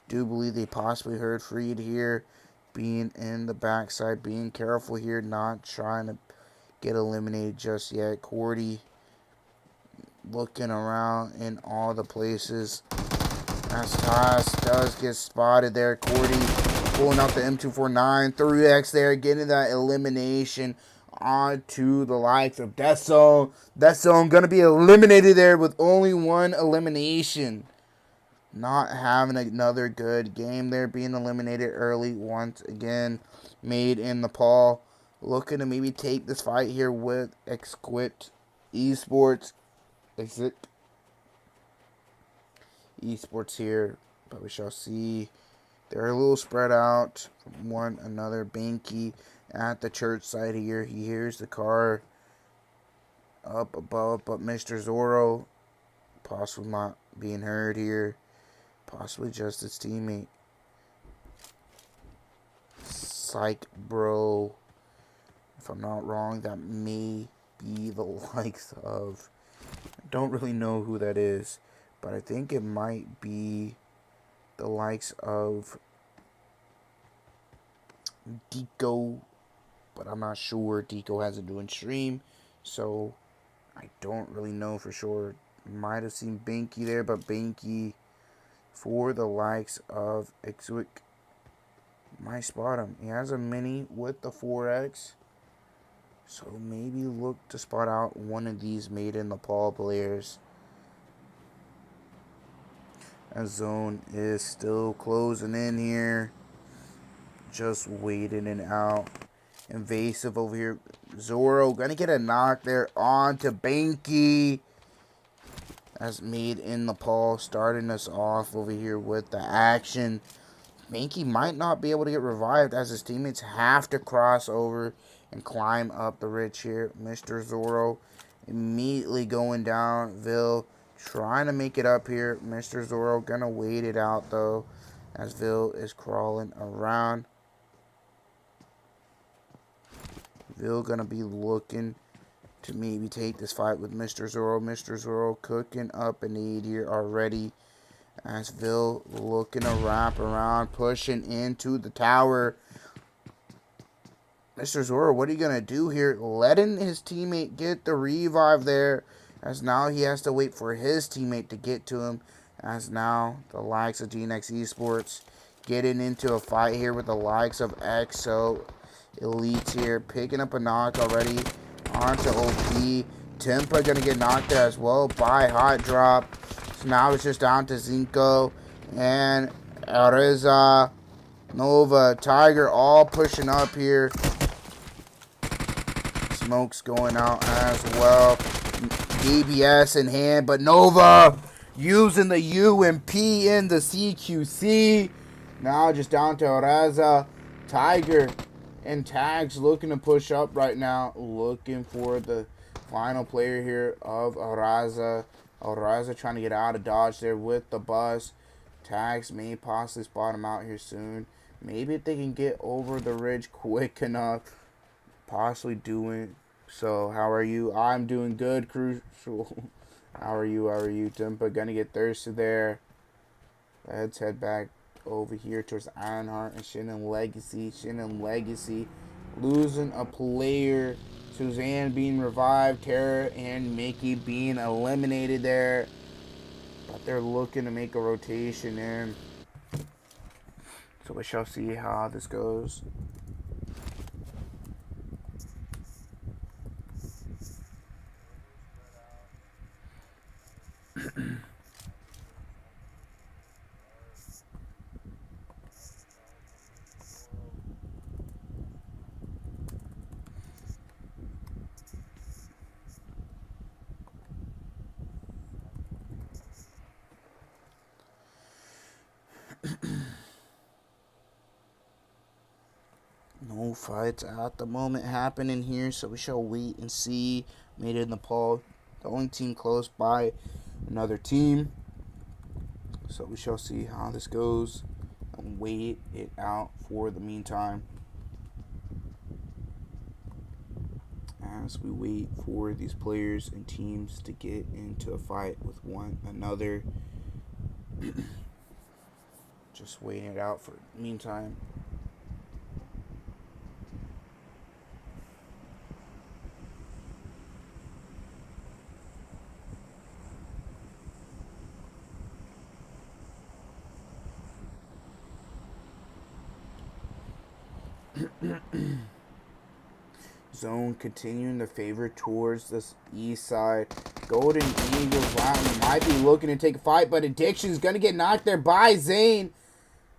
Do believe they possibly heard Freed here, being in the backside, being careful here, not trying to get eliminated just yet. Cordy looking around in all the places. As Tast does get spotted there. Cordy pulling out the M249, 3X there, getting that elimination onto the likes of Death Zone. Death Zone going to be eliminated there with only one elimination. Not having another good game there, being eliminated early once again. Made in Nepal. Looking to maybe take this fight here with Xtreme Esports. Esports here, but we shall see. They're a little spread out from one another. Banky at the church side here. He hears the car up above, but Mr. Zorro possibly not being heard here. Possibly just his teammate. Psych bro. If I'm not wrong, that may be the likes of... I don't really know who that is, but I think it might be the likes of Deco, but I'm not sure. Deco hasn't doing stream, so I don't really know for sure. Might have seen Banky there, but Banky for the likes of Xwick might spot him. He has a mini with the 4X, so maybe look to spot out one of these made in Nepal players. As Zone is still closing in here. Just waiting it out. Invasive over here. Zorro gonna get a knock there onto Banky. That's made in Nepal, starting us off over here with the action. Banky might not be able to get revived as his teammates have to cross over and climb up the ridge here. Mr. Zorro immediately going down. Vil trying to make it up here. Mr. Zorro gonna wait it out though, as Vil is crawling around. Vil gonna be looking to maybe take this fight with Mr. Zorro. Mr. Zorro cooking up a need here already. As Vil looking to wrap around, pushing into the tower. Mr. Zorro, what are you going to do here? Letting his teammate get the revive there. As now he has to wait for his teammate to get to him. As now the likes of GNX Esports getting into a fight here with the likes of EXO Elites here. Picking up a knock already onto OP. Tempa going to get knocked there as well by Hot Drop. So now it's just down to Zinko and Areza, Nova, Tiger all pushing up here. Smoke's going out as well. DBS in hand, but Nova using the UMP in the CQC. Now just down to Areza, Tiger, and Tags looking to push up right now. Looking for the final player here of Areza. Areza trying to get out of dodge there with the bus. Tags may possibly spot him out here soon. Maybe if they can get over the ridge quick enough, possibly doing so. How are you? I'm doing good, Crucial. How are you? How are you? Tempa gonna get thirsty there. Let's head back over here towards Ironheart and Shannon Legacy. Shannon Legacy losing a player. Suzanne being revived, Tara and Mickey being eliminated there. But they're looking to make a rotation in. So we shall see how this goes. No fights at the moment happening here, so we shall wait and see. Made it in Nepal. The only team close by another team. So we shall see how this goes and wait it out for the meantime. as we wait for these players and teams to get into a fight with one another. Just waiting it out for the meantime. Zone continuing to favor towards this east side. Golden Eagles Latam might be looking to take a fight, but Addiction's going to get knocked there by Zane.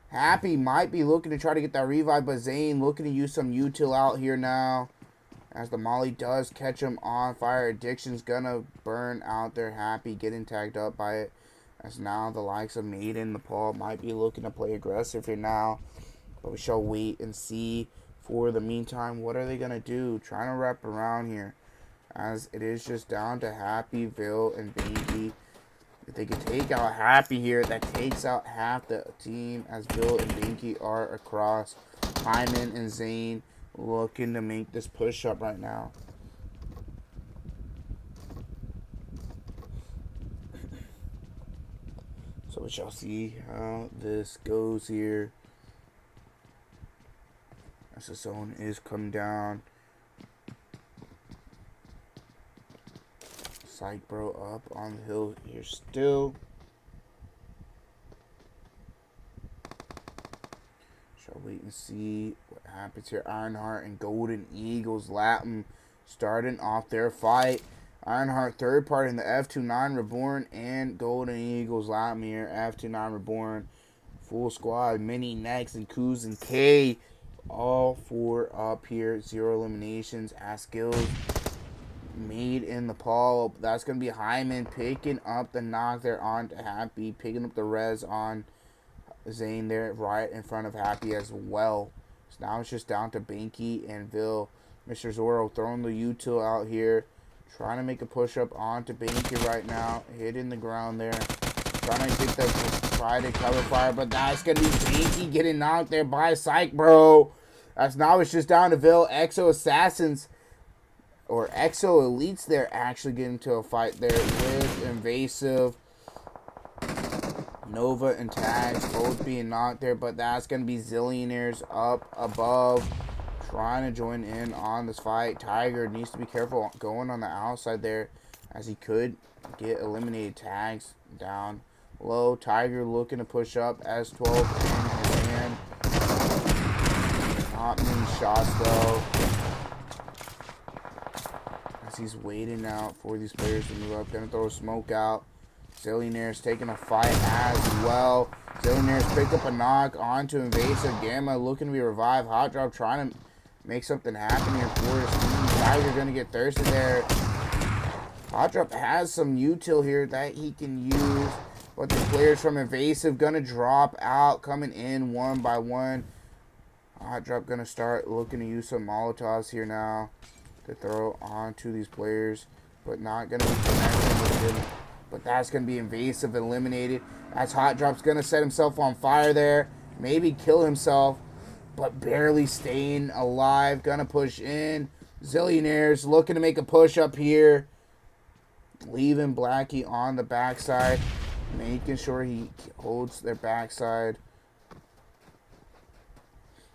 Happy might be looking to try to get that revive, but Zane looking to use some util out here now. As the Molly does catch him on fire. Addiction's going to burn out there. Happy getting tagged up by it. As now the likes of Maiden, Nepal might be looking to play aggressive here now. But we shall wait and see. For the meantime, what are they going to do? Trying to wrap around here. As it is just down to Happy, Vil, and Binky. If they could take out Happy here, that takes out half the team. As Vil and Binky are across. Hyman and Zane looking to make this push up right now. So we shall see how this goes here. As the zone is coming down. Psych Bro up on the hill here still. Shall wait and see what happens here. Ironheart and Golden Eagles Latam starting off their fight. Ironheart third party in the F29 Reborn and Golden Eagles Latam here. F29 Reborn. Full squad. Mini, Nex, and Kuz and K. All four up here. 0 eliminations. As skills made in the Paul. That's going to be Hyman picking up the knock there on to Happy. Picking up the res on Zane there right in front of Happy as well. So now it's just down to Binky and Vil. Mr. Zorro throwing the util out here. Trying to make a push up onto Binky right now. Hitting the ground there. Trying to get the try to cover fire, but that's going to be Binky getting knocked there by Psych Bro. That's now it's just down to Vil. Exo Assassins or Exo Elites there actually getting into a fight there with Invasive. Nova and Tags both being knocked there, but that's going to be Zillionaires up above trying to join in on this fight. Tiger needs to be careful going on the outside there as he could get eliminated. Tags down low. Tiger looking to push up. S12 in his hand. Not many shots though. As he's waiting out for these players to move up. Gonna throw a smoke out. Zillionaires taking a fight as well. Zillionaires picked up a knock onto Invasive. Gamma looking to be revived. Hot Drop trying to make something happen here for his team. Tiger gonna get thirsty there. Hot Drop has some util here that he can use. But the players from Invasive gonna drop out, coming in one by one. Hot Drop gonna start looking to use some Molotovs here now to throw onto these players, but not gonna be connecting with them. But that's gonna be Invasive eliminated. As Hot Drop's gonna set himself on fire there, maybe kill himself, but barely staying alive. Gonna push in. Zillionaires looking to make a push up here, leaving Blackie on the backside. Making sure he holds their backside.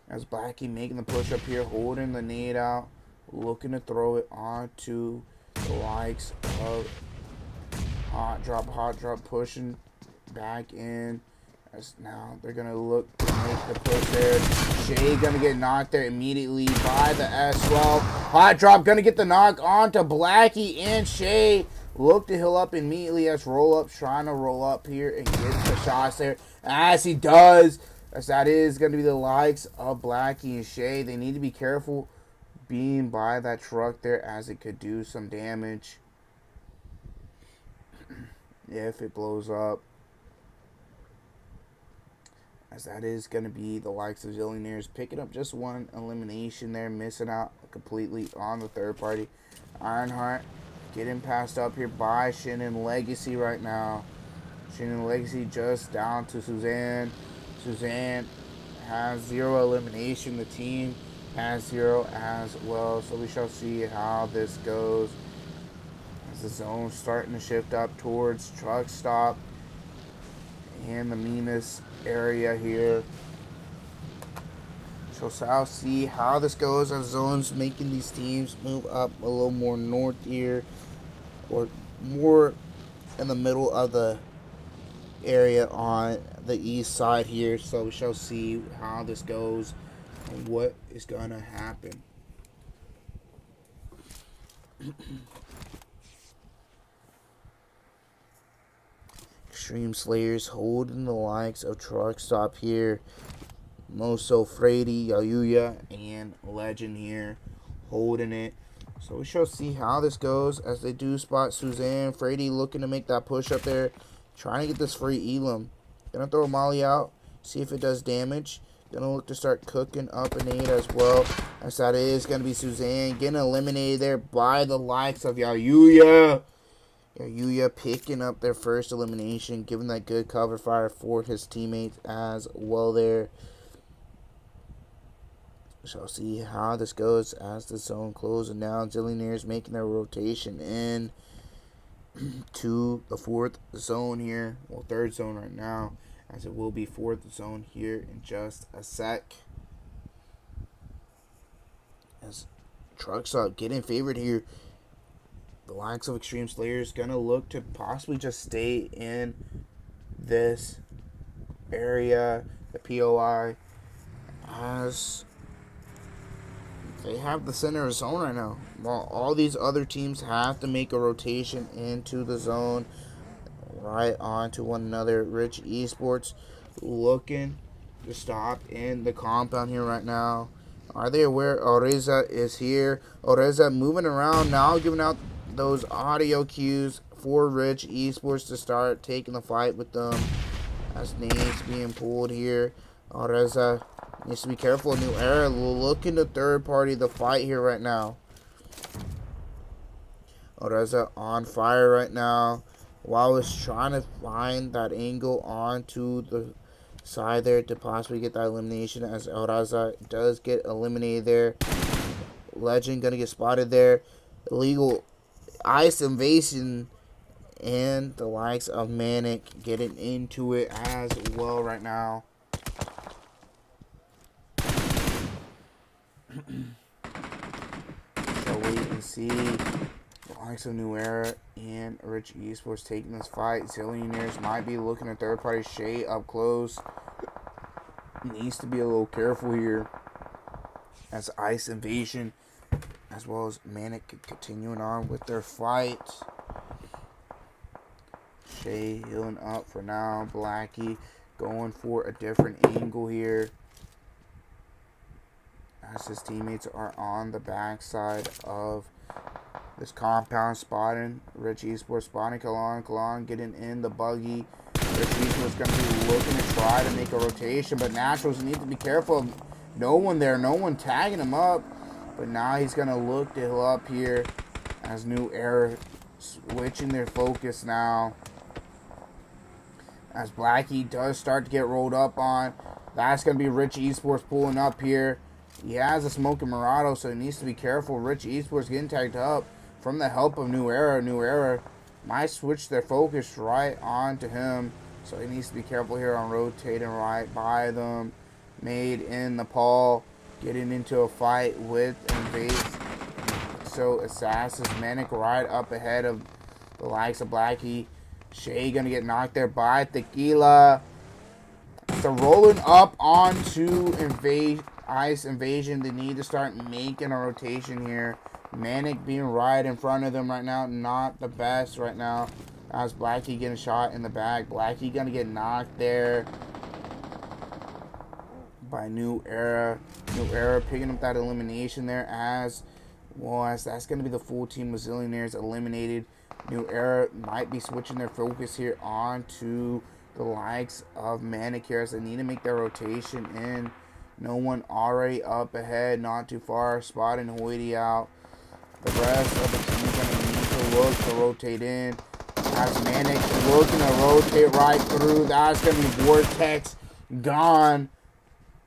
As Blackie making the push up here, holding the nade out. Looking to throw it onto the likes of Hot Drop pushing back in. As now they're going to look to make the push there. Shay going to get knocked there immediately by the S12. Hot Drop going to get the knock onto Blackie and Shay. Look to heal up immediately as Roll-Up's trying to roll up here and get the shots there. As he does. As that is going to be the likes of Blackie and Shay. They need to be careful being by that truck there as it could do some damage if it blows up. As that is going to be the likes of Zillionaires picking up just one elimination there, missing out completely on the third party. Ironheart getting passed up here by Shin and Legacy right now. Shin and Legacy just down to Suzanne. Suzanne has 0 elimination. The team as 0 as well. So we shall see how this goes. As the zone starting to shift up towards truck stop and the meanest area here. So I'll see how this goes as zones making these teams move up a little more north here, or more in the middle of the area on the east side here. So we shall see how this goes and what is going to happen. Xtreme Slayers holding the likes of Truck Stop here. Moso, Freddy, Yayuya, and Legend here holding it. So we shall see how this goes as they do spot Suzanne. Freddy looking to make that push up there, trying to get this free Elam. Gonna throw Molly out, see if it does damage. Gonna look to start cooking up a nade as well, as that is gonna be Suzanne getting eliminated there by the likes of Yayuya. Yayuya picking up their first elimination, giving that good cover fire for his teammates as well there. Shall see how this goes as the zone closes now. Zillionaires making their rotation in to the fourth zone here. Well, third zone right now, as it will be fourth zone here in just a sec. As Trucks Up getting favored here. The likes of Xtreme Slayers gonna look to possibly just stay in this area, the POI, as they have the center of zone right now. While all these other teams have to make a rotation into the zone right onto one another. Rich Esports looking to stop in the compound here right now. Are they aware Oreza is here? Oreza moving around now, giving out those audio cues for Rich Esports to start taking the fight with them. As nades being pulled here. Oreza needs to be careful. New Era looking to third party the fight here right now. Oreza on fire right now. While it's trying to find that angle onto the side there to possibly get that elimination, as Oreza does get eliminated there. Legend gonna get spotted there. Illegal ice invasion, and the likes of Manic getting into it as well right now. So wait and see. The likes of New Era and Rich Esports taking this fight. Zillionaires might be looking at third party Shay up close. Needs to be a little careful here, as ice invasion as well as Manic continuing on with their fight. Shay healing up for now. Blackie going for a different angle here, as his teammates are on the backside of this compound spotting. Rich Esports spotting Kalan getting in the buggy. Rich Esports going to be looking to try to make a rotation, but Naturals need to be careful. No one there, no one tagging him up. But now he's going to look to heal up here, as New Era switching their focus now. As Blackie does start to get rolled up on. That's going to be Rich Esports pulling up here. He has a smoking Murado, so he needs to be careful. Rich Esports getting tagged up from the help of New Era. New Era might switch their focus right on to him, so he needs to be careful here on rotating right by them. Made in Nepal getting into a fight with Invasive. So Assassin's Manic right up ahead of the likes of Blackie. Shay gonna get knocked there by Tequila. So rolling up onto Ice Invasion. They need to start making a rotation here. Manic being right in front of them right now. Not the best right now. As Blackie getting shot in the back. Blackie gonna get knocked there by New Era. New Era picking up that elimination there, as well as that's going to be the full team of Zillionaires eliminated. New Era might be switching their focus here on to the likes of Manic here, as they need to make their rotation in. No one already up ahead, not too far, spotting Hoity out. The rest of the team going to need to look to rotate in. As Manic looking to rotate right through. That's going to be Vortex gone.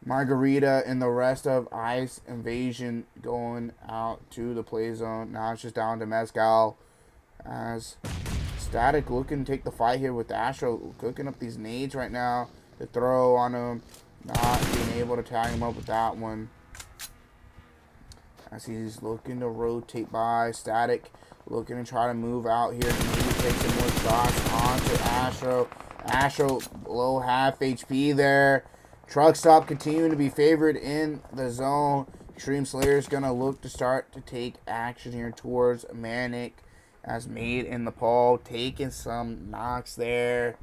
Margarita and the rest of Ice Invasion going out to the play zone. Now it's just down to Mezcal as Static looking to take the fight here with Astro, cooking up these nades right now to throw on him. Not being able to tag him up with that one. As he's looking to rotate by. Static looking to try to move out here. Maybe take some more shots onto Astro. Astro below half HP there. Truck Stop continuing to be favored in the zone. Xtreme Slayers going to look to start to take action here towards Manic. As Made in Nepal taking some knocks there.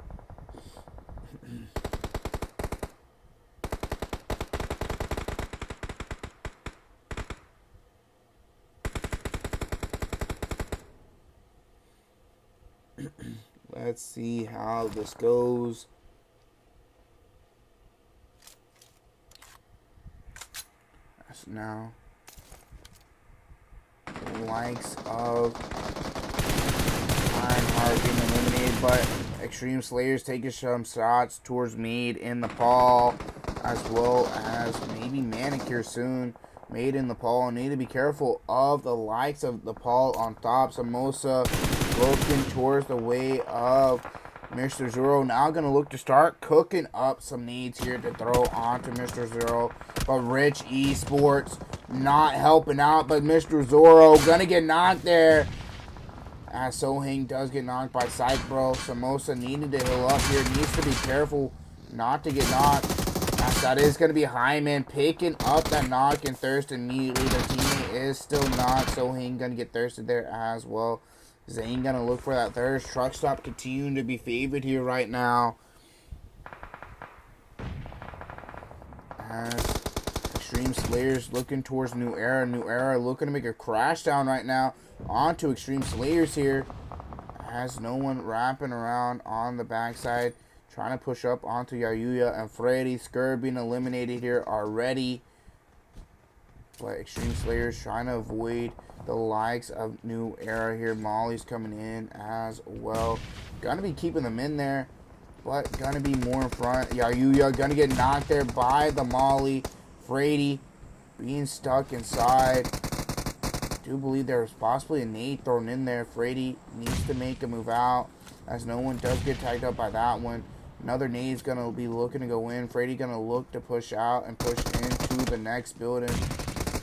Let's see how this goes. That's now the likes of Ironheart getting eliminated, but Xtreme Slayers taking some shots towards Made in Nepal, as well as maybe Manic here soon. Made in Nepal. Need to be careful of the likes of Nepal on top. Samosa looking towards the way of Mr. Zero. Now going to look to start cooking up some needs here to throw onto Mr. Zero. But Rich Esports not helping out. But Mr. Zoro going to get knocked there. As Sohang does get knocked by Psych Bro. Samosa needed to heal up here. Needs to be careful not to get knocked. As that is going to be Hyman picking up that knock and thirst immediately. The teammate is still knocked. Sohang going to get thirsted there as well. Zane going to look for that thirst. Truck Stop continuing to be favored here right now. As Xtreme Slayers looking towards New Era. New Era looking to make a crash down right now onto Xtreme Slayers here. Has no one wrapping around on the backside. Trying to push up onto Yayuya and Freddy. Skur being eliminated here already. But Xtreme Slayers trying to avoid the likes of New Era here. Molly's coming in as well. Gonna be keeping them in there, but gonna be more in front. Yayuya gonna get knocked there by the Molly. Freddy being stuck inside. Do believe there was possibly a nade thrown in there. Freddy needs to make a move out, as no one does get tagged up by that one. Another nade's gonna be looking to go in. Freddy gonna look to push out and push into the next building.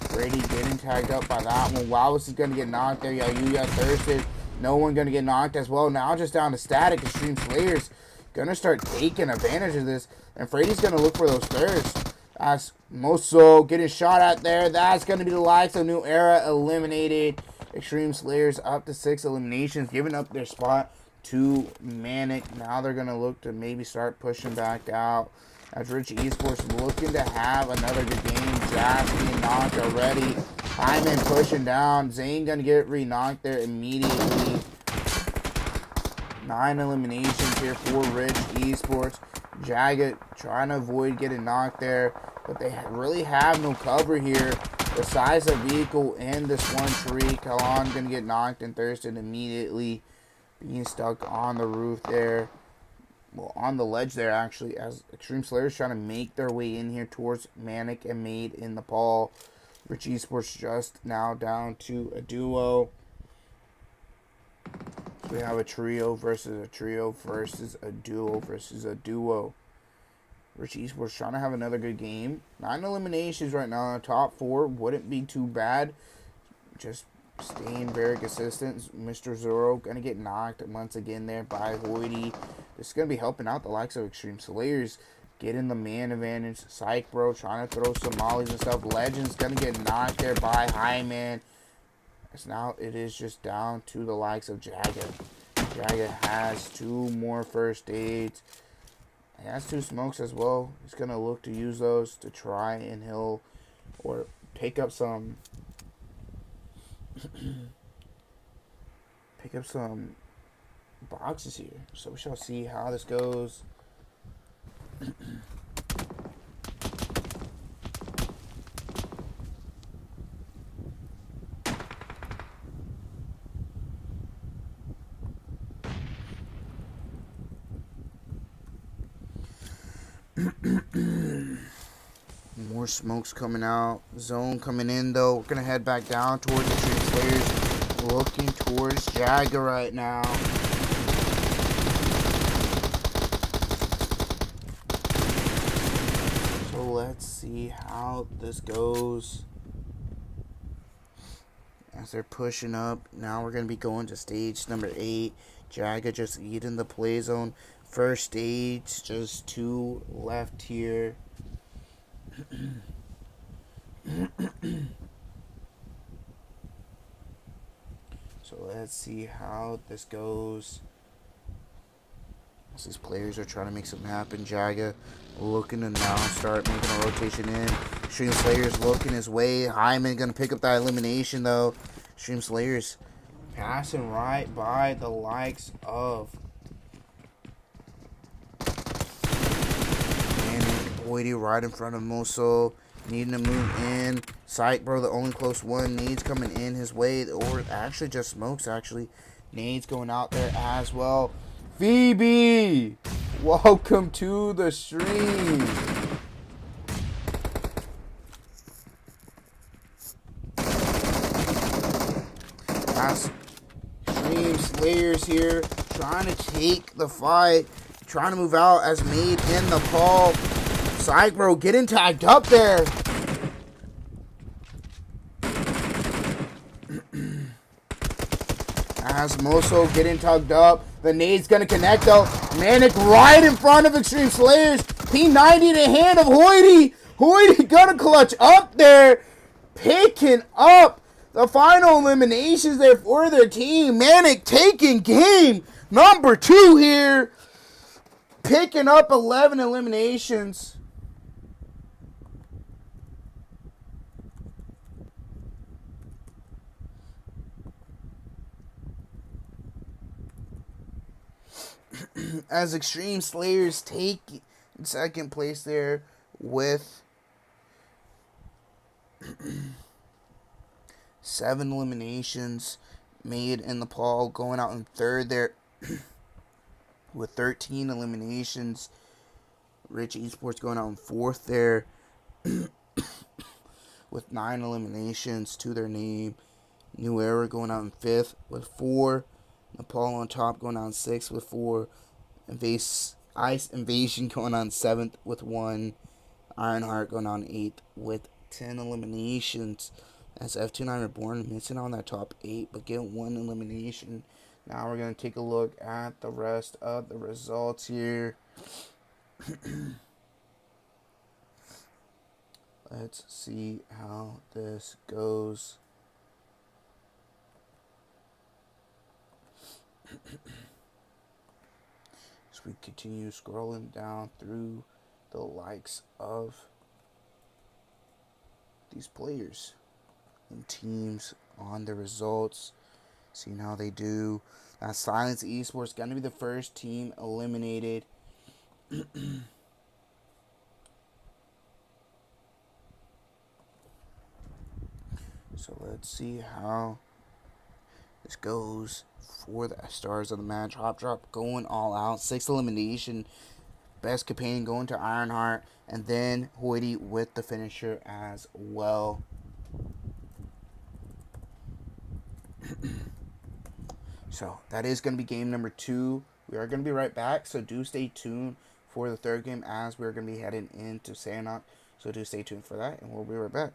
Freddy getting tagged up by that one. Wallace is gonna get knocked there. Yayuya thirsted. No one gonna get knocked as well. Now just down to Static. Xtreme Slayers gonna start taking advantage of this, and Freddy's gonna look for those thirsts. As Moso getting shot at there. That's gonna be the likes of New Era eliminated. Xtreme Slayers up to 6 eliminations, giving up their spot to Manic. Now they're gonna look to maybe start pushing back out. As Rich Esports looking to have another good game. Jack's being knocked already. Hyman pushing down. Zane gonna get re-knocked there immediately. 9 eliminations here for Rich Esports. Jagged trying to avoid getting knocked there, but they really have no cover here. Besides the vehicle and this one tree, Kalan gonna get knocked and thirsted immediately, being stuck on the roof there. Well, on the ledge there actually, as Xtreme Slayers trying to make their way in here towards Manic and Made in Nepal. Rich Esports just now down to a duo. We have a trio versus a trio versus a duo versus a duo. Rich Esports trying to have another good game. 9 eliminations right now in the top 4. Wouldn't be too bad. Just staying very consistent. Mr. Zoro going to get knocked once again there by Hoity. This is going to be helping out the likes of Xtreme Slayers. Getting the man advantage. Psych Bro trying to throw some mollies and stuff. Legends going to get knocked there by Hyman. Now it is just down to the likes of Jagged. Jagged has 2 more first aids. He has 2 smokes as well. He's going to look to use those to try and heal or pick up some boxes here. So we shall see how this goes. More smokes coming out. Zone coming in, though. We're going to head back down towards the Xtreme Slayers. Looking towards Jagger right now. So let's see how this goes. As they're pushing up, now we're going to be going to stage number 8. Jagger just eating the play zone. First stage, just 2 left here. So let's see how this goes. As these players are trying to make something happen. Jagger looking to now start making a rotation in. Xtreme Slayers looking his way. Hyman going to pick up that elimination, though. Xtreme Slayers passing right by the likes of Manic, right in front of Moso. Needing to move in. Sight, bro, the only close one. Nades coming in his way. Or actually just smokes, actually. Nades going out there as well. Phoebe! Welcome to the stream. That's Xtreme Slayers here. Trying to take the fight. Trying to move out as made in the Nepal. Bro, getting tagged up there. As Moso getting tugged up. The nade's going to connect though. Manic right in front of Xtreme Slayers. P90 to hand of Hoity. Hoity going to clutch up there. Picking up the final eliminations there for their team. Manic taking game number 2 here. Picking up 11 eliminations. As Xtreme Slayers take second place there with 7 eliminations made in Nepal, going out in third there with 13 eliminations. Rich Esports going out in fourth there with 9 eliminations to their name. New Era going out in fifth with 4. Nepal on top going on 6th with 4. Ice Invasion going on 7th with 1. Ironheart going on 8th with 10 eliminations. As F29 Reborn missing on that top 8 but getting 1 elimination. Now we're going to take a look at the rest of the results here. Let's see how this goes. As we continue scrolling down through the likes of these players and teams on the results, seeing how they do. Silence Esports going to be the first team eliminated. So let's see how this goes for the stars of the match. Hop Drop going all out. 6 elimination. Best companion going to Ironheart. And then Hoity with the finisher as well. So that is going to be game number 2. We are going to be right back. So do stay tuned for the third game as we're going to be heading into Sanok. So do stay tuned for that. And we'll be right back.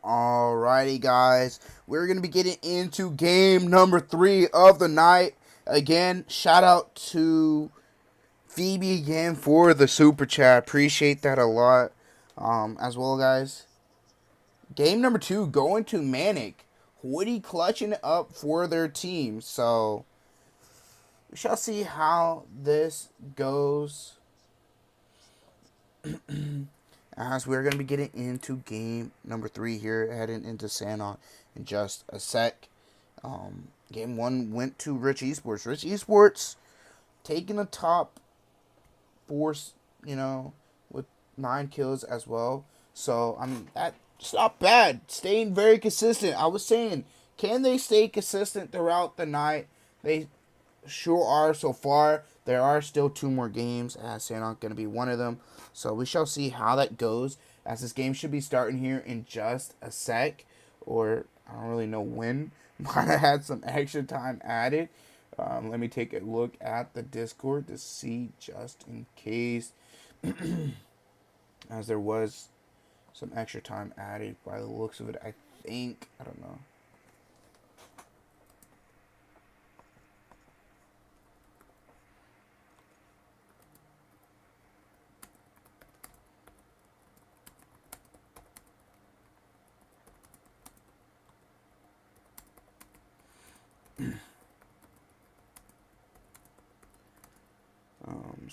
Alrighty, guys. We're going to be getting into game number 3 of the night. Again, shout out to Phoebe again for the super chat. Appreciate that a lot. As well, guys. Game number 2 going to Manic. Woody clutching it up for their team. So, we shall see how this goes. As we're going to be getting into game number 3 here, heading into Santa in just a sec. Game 1 went to Rich Esports. Rich Esports taking the top 4, with 9 kills as well. So, I mean, that's not bad. Staying very consistent. I was saying, can they stay consistent throughout the night? They sure are so far. There are still 2 more games, as Santa going to be one of them. So we shall see how that goes, as this game should be starting here in just a sec, or I don't really know when. Might have had some extra time added. Let me take a look at the Discord to see, just in case, as there was some extra time added by the looks of it. I think, I don't know.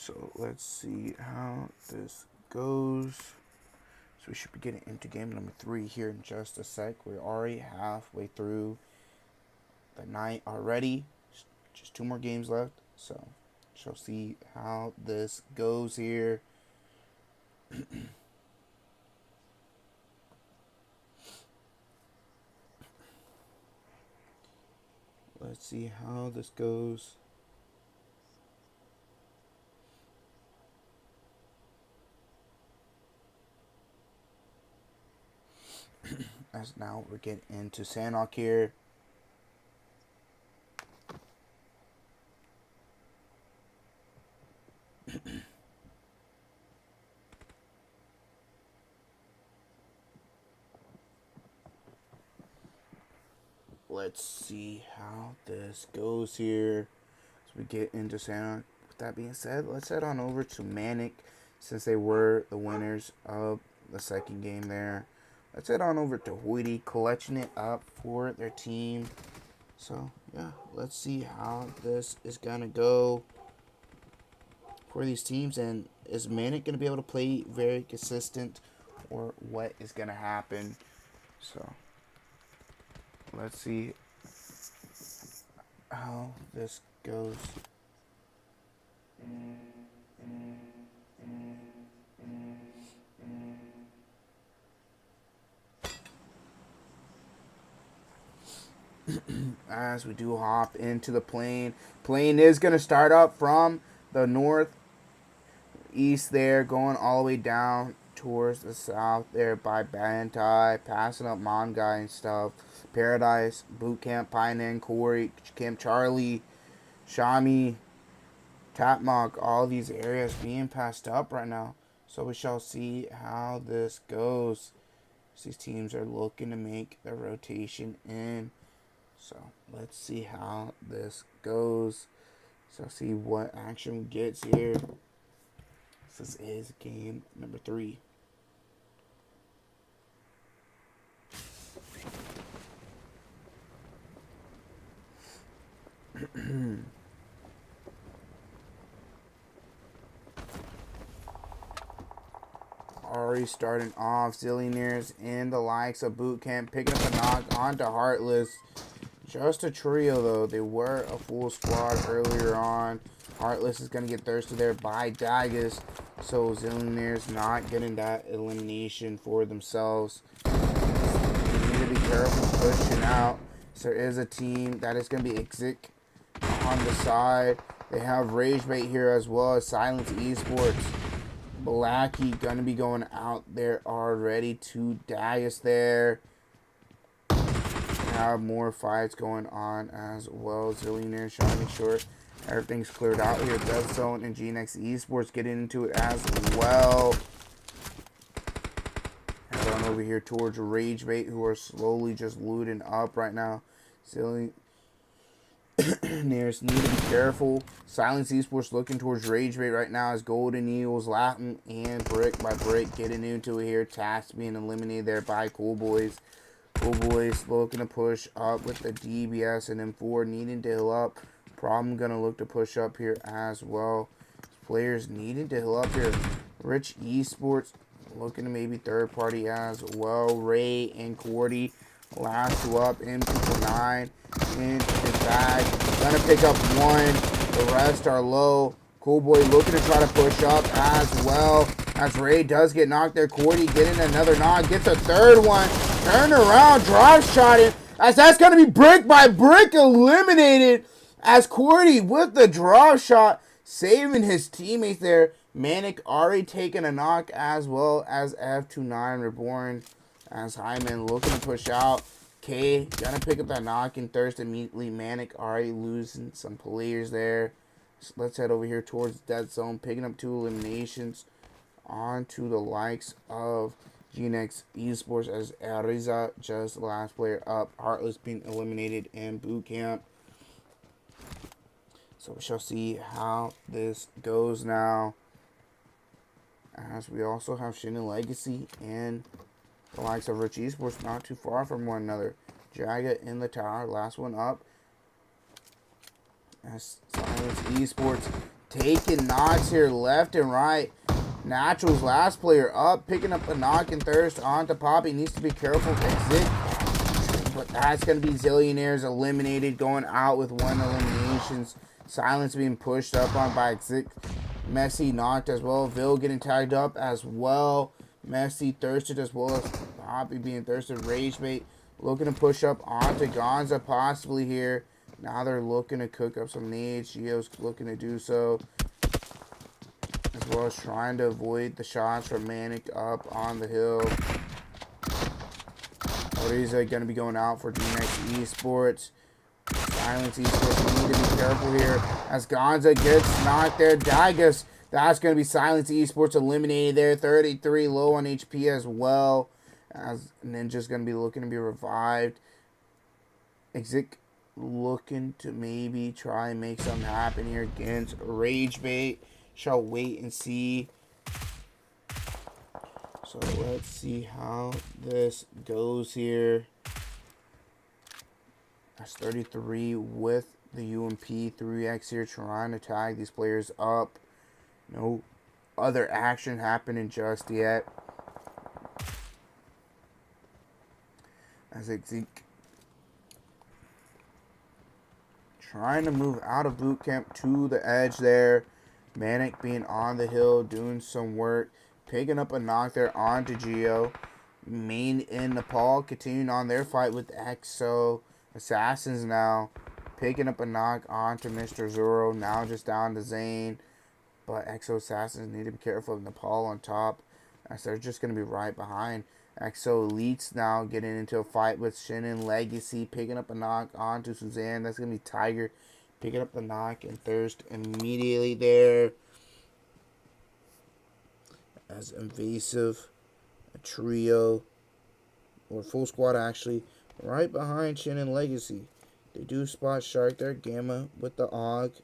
So let's see how this goes. So we should be getting into game number 3 here in just a sec. We're already halfway through the night already. Just 2 more games left. So shall see how this goes here. Let's see how this goes. As now we're getting into Sanok here. Let's see how this goes here as we get into Sanok. With that being said, let's head on over to Manic, since they were the winners of the second game there. Let's head on over to Hoity, collecting it up for their team. So, yeah, let's see how this is going to go for these teams. And is Manic going to be able to play very consistent, or what is going to happen? So, let's see how this goes. As we do hop into the plane. Plane is going to start up from the northeast there, going all the way down towards the south there by Bantai, passing up Mongai and stuff. Paradise, Boot Camp, Painan, Corey, Camp Charlie, Shami, Tatmok, all these areas being passed up right now. So we shall see how this goes. These teams are looking to make the rotation in. So let's see how this goes. So see what action gets here. This is game number 3. Already starting off, Zillionaires and the likes of Boot Camp picking up a knock onto Heartless. Just a trio, though. They were a full squad earlier on. Heartless is going to get thirsted there by Daggers. So Zillionaires not getting that elimination for themselves. They need to be careful pushing out. So there is a team that is going to be Xtreme on the side. They have Ragebait here as well as Silence Esports. Blackie going to be going out there already. 2 Daggers there. Have more fights going on as well. Zillionaires trying to make sure everything's cleared out here. Death Zone and GNX Esports getting into it as well. Head on over here towards Ragebait, who are slowly just looting up right now. Zillionaires need to be careful. Silence Esports looking towards Ragebait right now as Golden Eagles, Latam, and brick by brick getting into it here. Task being eliminated there by Cool Boys. Cool Boys looking to push up with the DBS and M4 needing to heal up. Problem gonna look to push up here as well. Players needing to heal up here. Rich Esports looking to maybe third party as well. Ray and Cordy last two up. M29 in his bag. Gonna pick up one. The rest are low. Cool Boy looking to try to push up as well. As Ray does get knocked there. Cordy getting another knock. Gets a third one. Turn around. Drop shot it. As that's going to be brick by brick eliminated. As Cordy with the drop shot. Saving his teammates there. Manic already taking a knock as well as F29 Reborn. As Hyman looking to push out. K gonna pick up that knock and thirst immediately. Manic already losing some players there. So let's head over here towards Dead Zone. Picking up 2 eliminations. On to the likes of GNX Esports as Ariza just the last player up. Heartless being eliminated in boot camp. So we shall see how this goes now. As we also have Shin Legacy and the likes of Rich Esports not too far from one another. Jaga in the tower, last one up. As Silence Esports taking knocks here left and right. Natural's last player up, picking up a knock and thirst onto Poppy. Needs to be careful. Exit. But that's going to be Zillionaires eliminated, going out with 1 eliminations. Silence being pushed up on by Exit. Messi knocked as well. Vil getting tagged up as well. Messi thirsted as well as Poppy being thirsted. Ragebait looking to push up onto Gonza possibly here. Now they're looking to cook up some nades. Gio's looking to do so. As well as trying to avoid the shots from Manic up on the hill. Oriza going to be going out for GNX Esports. Silence Esports need to be careful here. As Gonza gets knocked there. Dagas, that's going to be Silence Esports eliminated there. 33 low on HP as well. As Ninja's going to be looking to be revived. Exit looking to maybe try and make something happen here against Ragebait. Shall wait and see. So let's see how this goes here. That's 33 with the UMP 3X here, trying to tag these players up. No other action happening just yet. As Zeke trying to move out of boot camp to the edge there. Manic being on the hill, doing some work. Picking up a knock there onto Geo. Main in Nepal, continuing on their fight with Exo. Assassins now. Picking up a knock onto Mr. Zoro. Now just down to Zane. But Exo Assassins need to be careful of Nepal on top, as they're just going to be right behind. Exo Elites now getting into a fight with Shin Legacy. Picking up a knock onto Suzanne. That's going to be Tiger. Picking up the knock and thirst immediately there. As Invasive, a trio, or full squad actually, right behind Shin and Legacy. They do spot Shark there. Gamma with the AUG.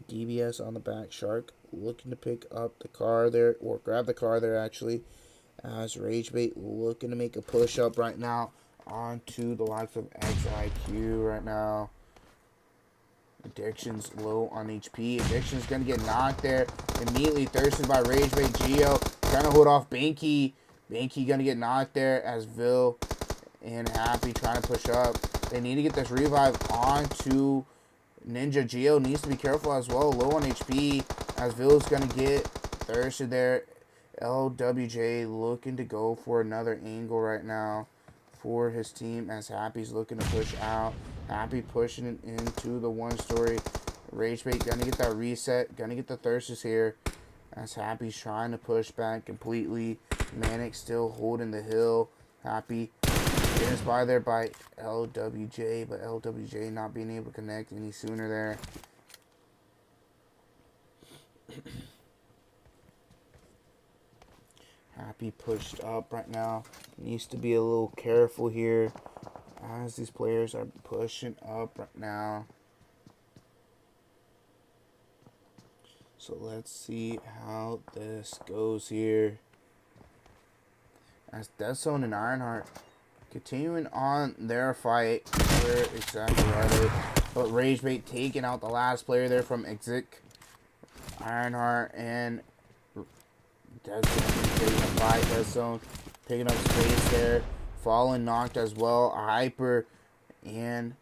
DBS on the back. Shark looking to pick up the car there, or grab the car there actually. As Ragebait looking to make a push up right now onto the likes of XIQ right now. Addiction's low on HP. Addiction's going to get knocked there. Immediately thirsted by Ragebait. Geo trying to hold off Banky. Banky going to get knocked there as Vil and Happy trying to push up. They need to get this revive onto Ninja. Geo needs to be careful as well. Low on HP as Vil's going to get thirsted there. LWJ looking to go for another angle right now for his team as Happy's looking to push out. Happy pushing it into the 1-story. Ragebait gonna get that reset. Gonna get the Thirsters here as Happy's trying to push back completely. Manic still holding the hill. Happy getting by there by LWJ, but LWJ not being able to connect any sooner there. be pushed up right now. Needs to be a little careful here as these players are pushing up right now. So let's see how this goes here. As Deathzone and Ironheart continuing on their fight. We're exactly right. But Ragebait taking out the last player there from Exit. Ironheart and Deathzone taking a fight. Deathzone picking up space there. Fallen knocked as well. Hyper and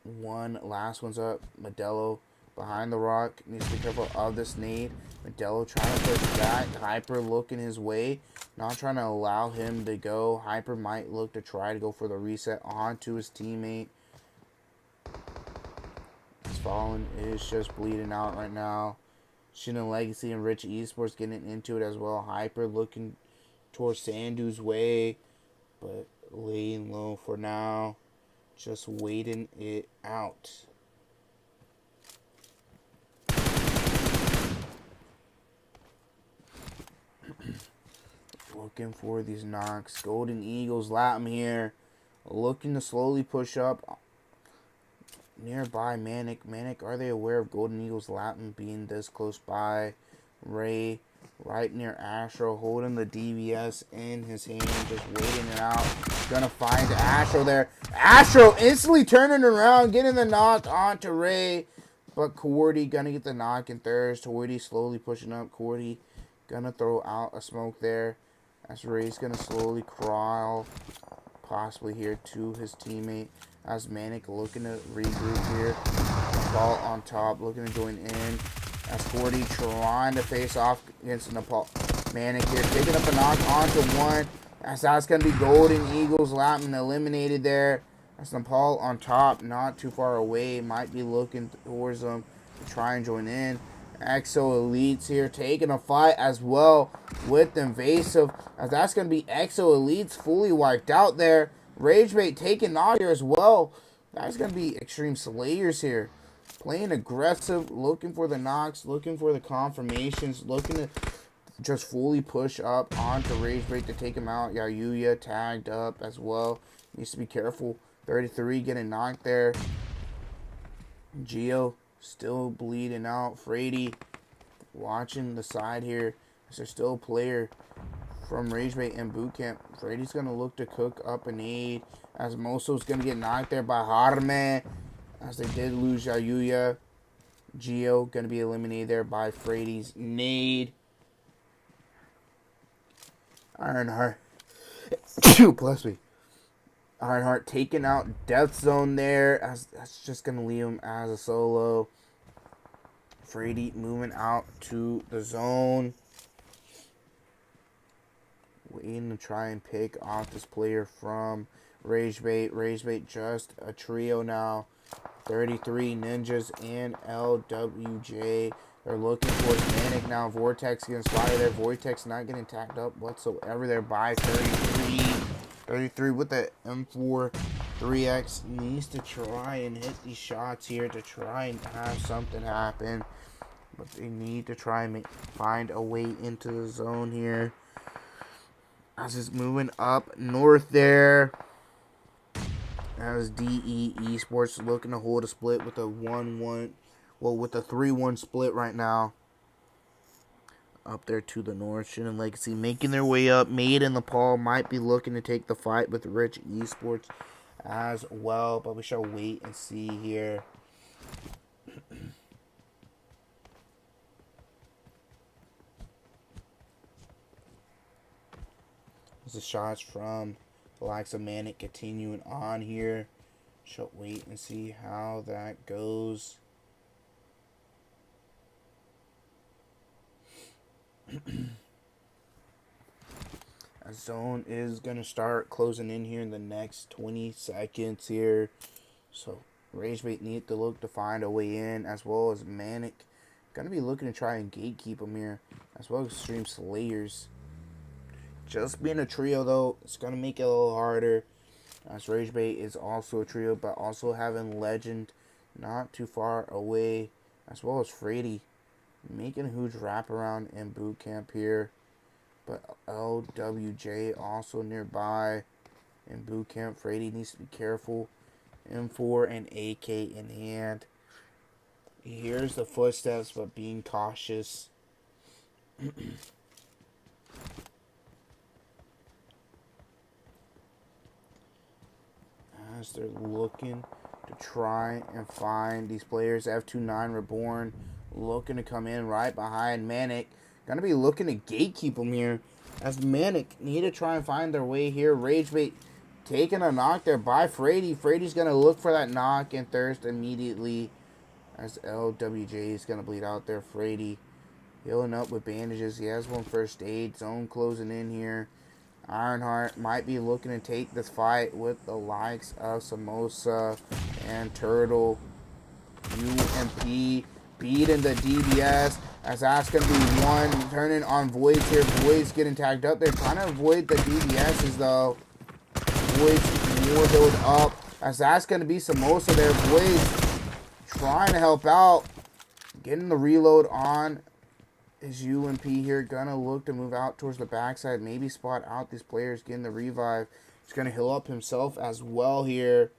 last one's up. Modelo behind the rock. Needs to be careful of this nade. Modelo trying to push back. Hyper looking his way. Not trying to allow him to go. Hyper might look to try to go for the reset onto his teammate. Fallen is just bleeding out right now. Shin and Legacy and Rich Esports getting into it as well. Hyper looking towards Sandu's way, but laying low for now. Just waiting it out. Looking for these knocks. Golden Eagles, Latam here. Looking to slowly push up. Nearby, Manic. Manic, are they aware of Golden Eagles, Latam being this close by? Ray, right near Astro, holding the DVS in his hand, just waiting it out. Gonna find Astro there. Astro instantly turning around, getting the knock onto Ray. But Cordy gonna get the knock in third. Cordy slowly pushing up. Cordy gonna throw out a smoke there. As Ray's gonna slowly crawl, possibly here to his teammate. As Manic looking to regroup here. Ball on top, looking to join in. As Cordy trying to face off against Nepal. Manic here, picking up a knock onto one. As that's gonna be Golden Eagles, Latin eliminated there. As Nepal on top, not too far away. Might be looking towards them to try and join in. Exo Elites here taking a fight as well with Invasive. As that's going to be Exo Elites fully wiped out there. Ragebait taking knock here as well. That's going to be Xtreme Slayers here. Playing aggressive, looking for the knocks, looking for the confirmations, looking to just fully push up onto Ragebait to take him out. Yayuya tagged up as well. Needs to be careful. 33 getting knocked there. Geo still bleeding out. Frady watching the side here. There's still a player from Ragebait in boot camp. Frady's going to look to cook up an aid. As Moso's going to get knocked there by Harme. As they did lose Yayuya. Geo going to be eliminated there by Frady's nade. Ironheart. Bless me. Ironheart taking out Deathzone there. As that's just going to leave him as a solo. Frady moving out to the zone. Waiting to try and pick off this player from Ragebait. Ragebait just a trio now. 33 Ninjas and LWJ. They're looking towards Manic now. Vortex getting spotted there. Vortex not getting tacked up whatsoever there by 33. 33 with the M4 3X. Needs to try and hit these shots here to try and have something happen. But they need to try and find a way into the zone here. As it's moving up north there. As DE Esports looking to hold a split with a 1-1. Well, with a 3-1 split right now. Up there to the north. Shin and Legacy making their way up. Made in Nepal might be looking to take the fight with Rich Esports as well. But we shall wait and see here. The shots from the likes of Manic continuing on here. Shall wait and see how that goes. A zone is going to start closing in here in the next 20 seconds here. So Ragebait need to look to find a way in, as well as Manic. Going to be looking to try and gatekeep him here, as well as Xtreme Slayers. Just being a trio, though, it's going to make it a little harder. As Ragebait is also a trio, but also having Legend not too far away, as well as Frady making a huge wraparound in boot camp here. But LWJ also nearby in boot camp. Frady needs to be careful. M4 and AK in hand. He hears the footsteps, but being cautious. As they're looking to try and find these players. F29 Reborn looking to come in right behind Manic. Gonna be looking to gatekeep them here. As Manic need to try and find their way here. Ragebait taking a knock there by Frady. Frady's gonna look for that knock and thirst immediately. As LWJ is gonna bleed out there. Frady healing up with bandages. He has one first aid. Zone closing in here. Ironheart might be looking to take this fight with the likes of Samosa and Turtle. UMP beating the DBS, as that's going to be one. Turning on Voids here. Voids getting tagged up. They're trying to avoid the DBSs though. Voids more healed up, as that's going to be Samosa there. Voids trying to help out. Getting the reload on. Is UMP here gonna look to move out towards the backside, maybe spot out these players, getting the revive. He's gonna heal up himself as well here,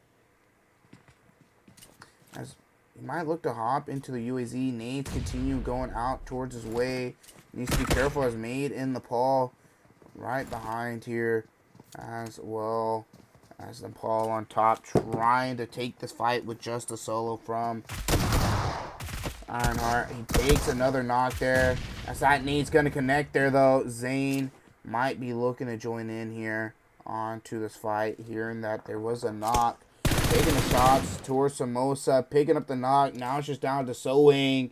as he might look to hop into the UAZ. Nades continue going out towards his way. Needs to be careful as Made in Nepal right behind here, as well as Nepal on top, trying to take this fight with just a solo from Ironheart. He takes another knock there. As that Nade's going to connect there, though. Zane might be looking to join in here onto this fight, hearing that there was a knock. Taking the shots towards Samosa, picking up the knock. Now it's just down to Sohing.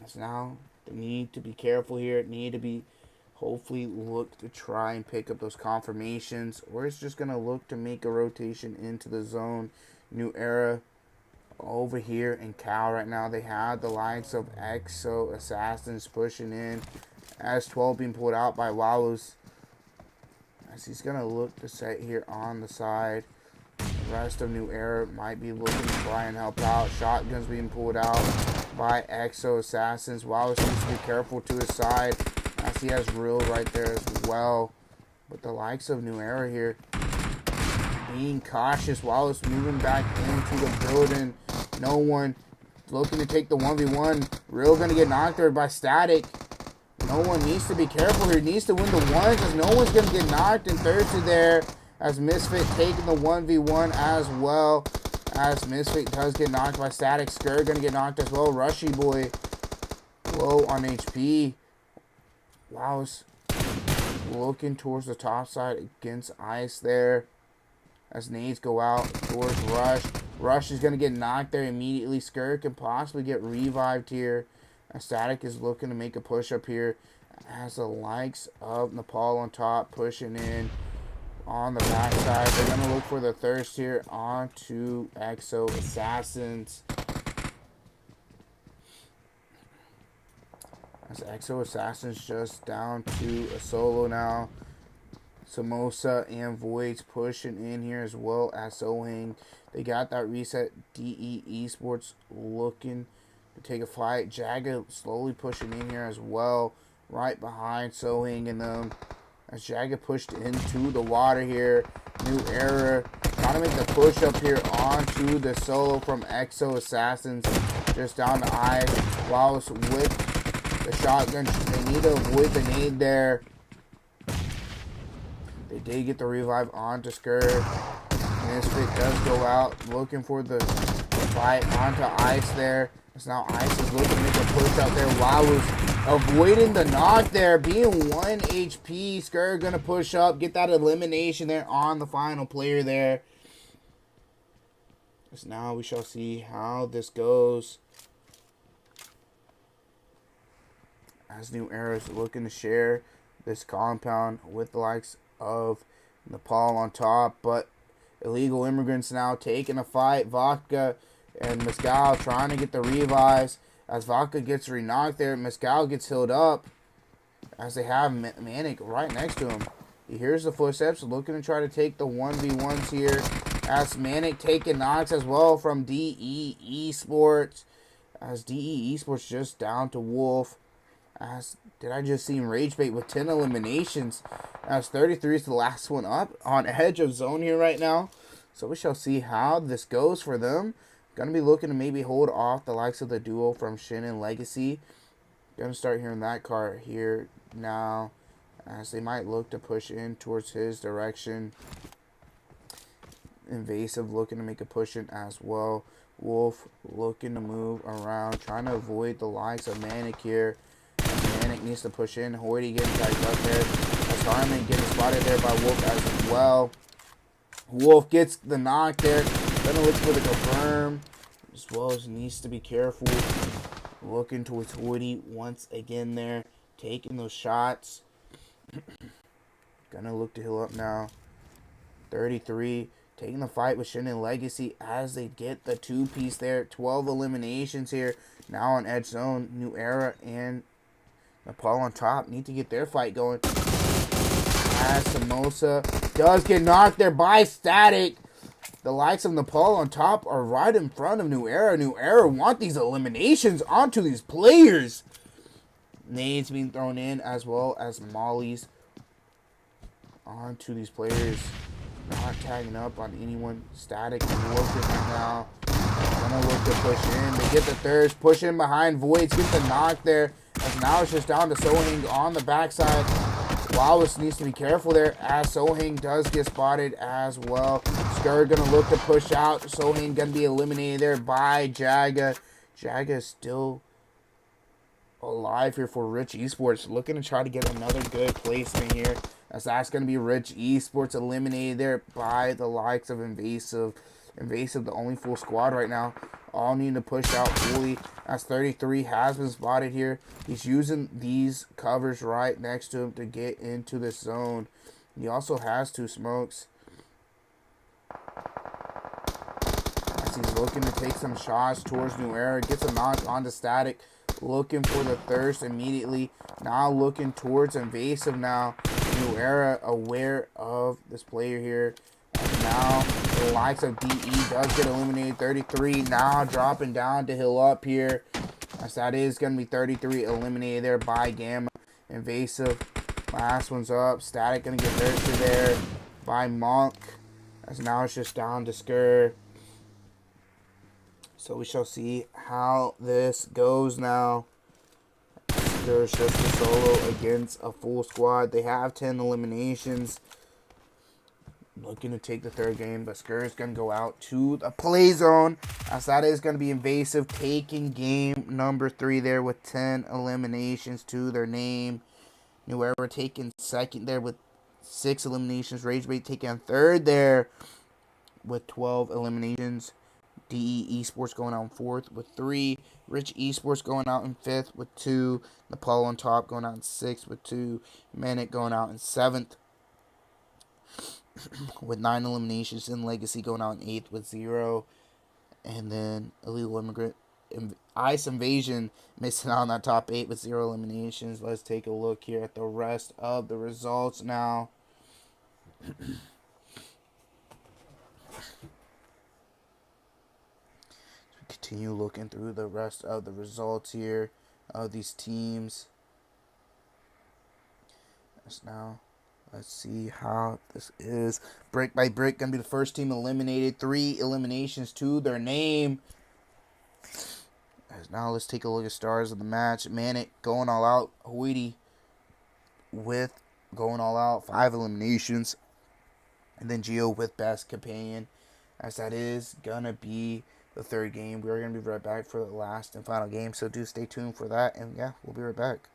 As now they need to be careful here. Need to be, hopefully, look to try and pick up those confirmations. Or it's just going to look to make a rotation into the zone. New Era over here in Cal right now. They have the likes of Exo Assassins pushing in, as 12 being pulled out by Wallows, as he's gonna look to set here on the side. The rest of New Era might be looking to try and help out. Shotguns being pulled out by Exo Assassins. Wallows needs to be careful to his side, as he has Real right there as well. But the likes of New Era here being cautious. Wallace moving back into the building. No one looking to take the 1v1. Real gonna get knocked there by Static. No one needs to be careful here. Needs to win the one, because no one's gonna get knocked and thirsted there. As Misfit taking the 1v1 as well. As Misfit does get knocked by Static. Skur gonna get knocked as well. Rushy Boy low on HP. Wallace looking towards the top side against Ice there. As nades go out towards Rush. Rush is going to get knocked there immediately. Skur can possibly get revived here. As Static is looking to make a push up here. As the likes of Nepal on top pushing in on the backside. They're going to look for the thirst here onto Exo Assassins. As Exo Assassins just down to a solo now. Samosa and Voids pushing in here, as well as Sohang. They got that reset. DE Esports looking to take a fight. Jaga slowly pushing in here as well, right behind Sohang and them. As Jaga pushed into the water here. New Era trying to make the push up here onto the solo from Exo Assassins. Just down to Ice. Wallace with the shotgun. They need to avoid the nade there. They did get the revive onto Skur. Misfit does go out looking for the fight onto Ice there. So now Ice is looking to make a push out there. Wallace avoiding the knock there. Being 1 HP. Skur gonna push up. Get that elimination there on the final player there. So now we shall see how this goes. As New Era is looking to share this compound with the likes of Nepal on top, but illegal immigrants now taking a fight. Vodka and Mescal trying to get the revives. As Vodka gets re-knocked there, Mescal gets healed up, as they have Manic right next to him. He hears the footsteps, looking to try to take the 1v1s here. As Manic taking knocks as well from DE Esports. As DE Esports just down to Wolf. As did I just see Ragebait with 10 eliminations? As 33 is the last one up on edge of zone here right now. So we shall see how this goes for them. Gonna be looking to maybe hold off the likes of the duo from Shin and Legacy. Gonna start hearing that card here now, as they might look to push in towards his direction. Invasive looking to make a push in as well. Wolf looking to move around, trying to avoid the likes of Manic here. Manic needs to push in. Hoity getting tagged up there. As Harmon getting spotted there by Wolf as well. Wolf gets the knock there. Gonna look for the confirm. As well as needs to be careful. Looking towards Hoity once again there. Taking those shots. Gonna look to heal up now. 33. Taking the fight with Shin and Legacy as they get the two-piece there. 12 eliminations here. Now on edge zone. New Era and Nepal on top need to get their fight going. As Samosa does get knocked there by Static. The likes of Nepal on top are right in front of New Era. New Era want these eliminations onto these players. Nades being thrown in as well as mollies onto these players. Not tagging up on anyone. Static working right now. Gonna look to push in. They get the thirst. Push in behind Voids. Get the knock there. As now it's just down to Sohing on the backside. Wallace needs to be careful there, as Sohing does get spotted as well. Skur gonna look to push out. Sohing gonna be eliminated there by Jaga. Jaga is still alive here for Rich Esports. Looking to try to get another good placement here, as that's going to be Rich Esports eliminated there by the likes of Invasive. Invasive, the only full squad right now. All need to push out fully, as 33 has been spotted here. He's using these covers right next to him to get into the zone. He also has two smokes, as he's looking to take some shots towards New Era. Gets a knock onto Static. Looking for the thirst immediately. Now looking towards Invasive now. New Era aware of this player here. And now the likes of DE does get eliminated. 33 now dropping down to heal up here, as that is going to be 33 eliminated there by Gamma. Invasive, last one's up. Static going to get thirsted there by Monk, as now it's just down to Skur. So we shall see how this goes now. There's just a solo against a full squad. They have 10 eliminations. Looking to take the third game, but Skur is going to go out to the play zone, as that is going to be Invasive taking game number 3 there with 10 eliminations to their name. New Era taking second there with 6 eliminations. Ragebait taking third there with 12 eliminations. DE Esports going out in 4th with 3. Rich Esports going out in 5th with 2. Nepal on top going out in 6th with 2. Manic going out in 7th with 9 eliminations. And Legacy going out in 8th with 0. And then Illegal Immigrant, Ice Invasion missing out on that top 8 with 0 eliminations. Let's take a look here at the rest of the results now. Continue looking through the rest of the results here of these teams. Now, let's see how this is. Brick by Brick going to be the first team eliminated. 3 eliminations to their name. Now let's take a look at stars of the match. Manic going all out. Hoity with going all out. 5 eliminations. And then Geo with best companion, as that is going to be the third game. We're going to be right back for the last and final game, so do stay tuned for that, and yeah, we'll be right back.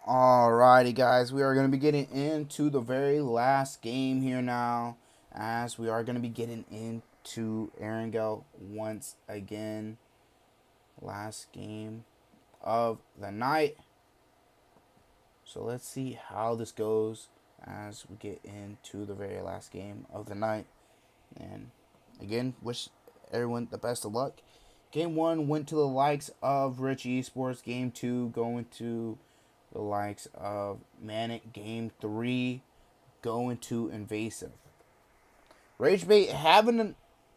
Alrighty, guys, we are going to be getting into the very last game here now, as we are going to be getting into Erangel once again. Last game of the night. So let's see how this goes as we get into the very last game of the night. And again, wish everyone the best of luck. Game 1 went to the likes of Rich Esports. Game 2 going to the likes of Manic. Game 3 going to Invasive. Ragebait having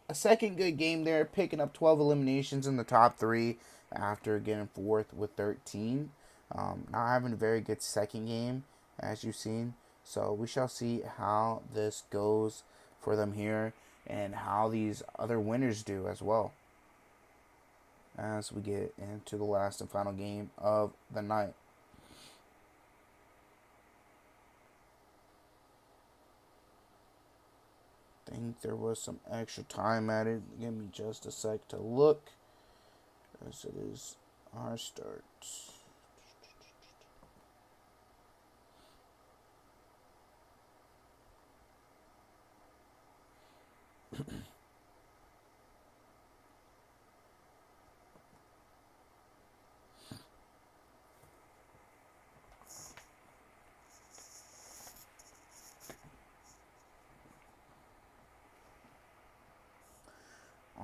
a second good game there, picking up 12 eliminations in the top 3 after getting 4th with 13. Not having a very good second game, as you've seen. So we shall see how this goes for them here and how these other winners do as well, as we get into the last and final game of the night. I think there was some extra time added. Give me just a sec to look, as it is our start.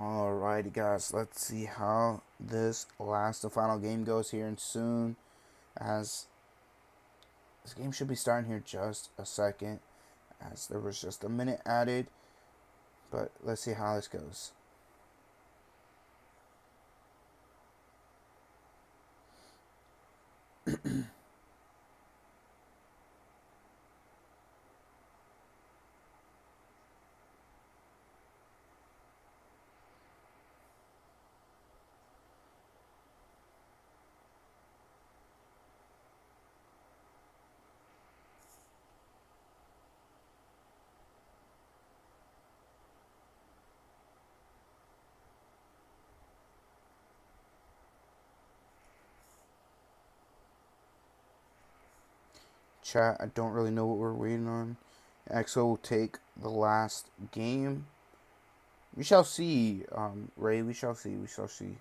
Alrighty, guys, let's see how this last and final game goes here and soon, as this game should be starting here just a second, as there was just a minute added, but let's see how this goes. Chat, I don't really know what we're waiting on. EXO will take the last game. We shall see, Ray. We shall see. We shall see.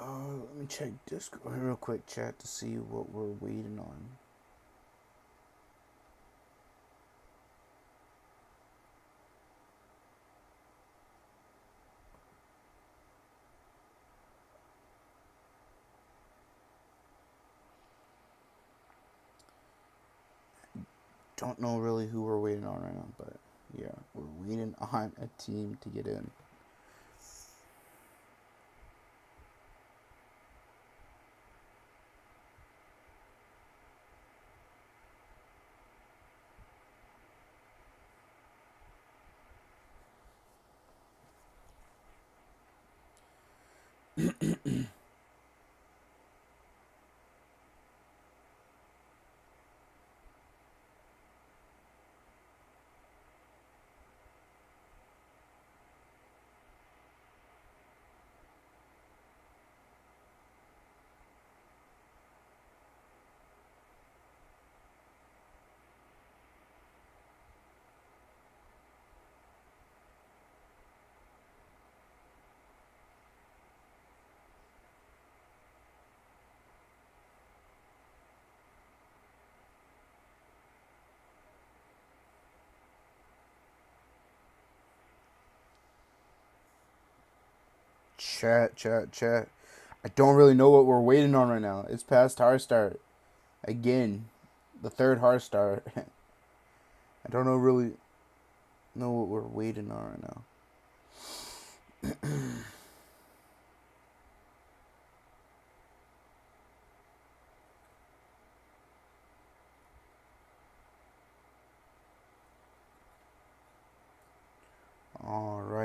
Let me check Discord real quick, chat, to see what we're waiting on. Don't know really who we're waiting on right now, but yeah, we're waiting on a team to get in. Chat. I don't really know what we're waiting on right now. It's past hard start. Again, the third hard start. I don't really know what we're waiting on right now.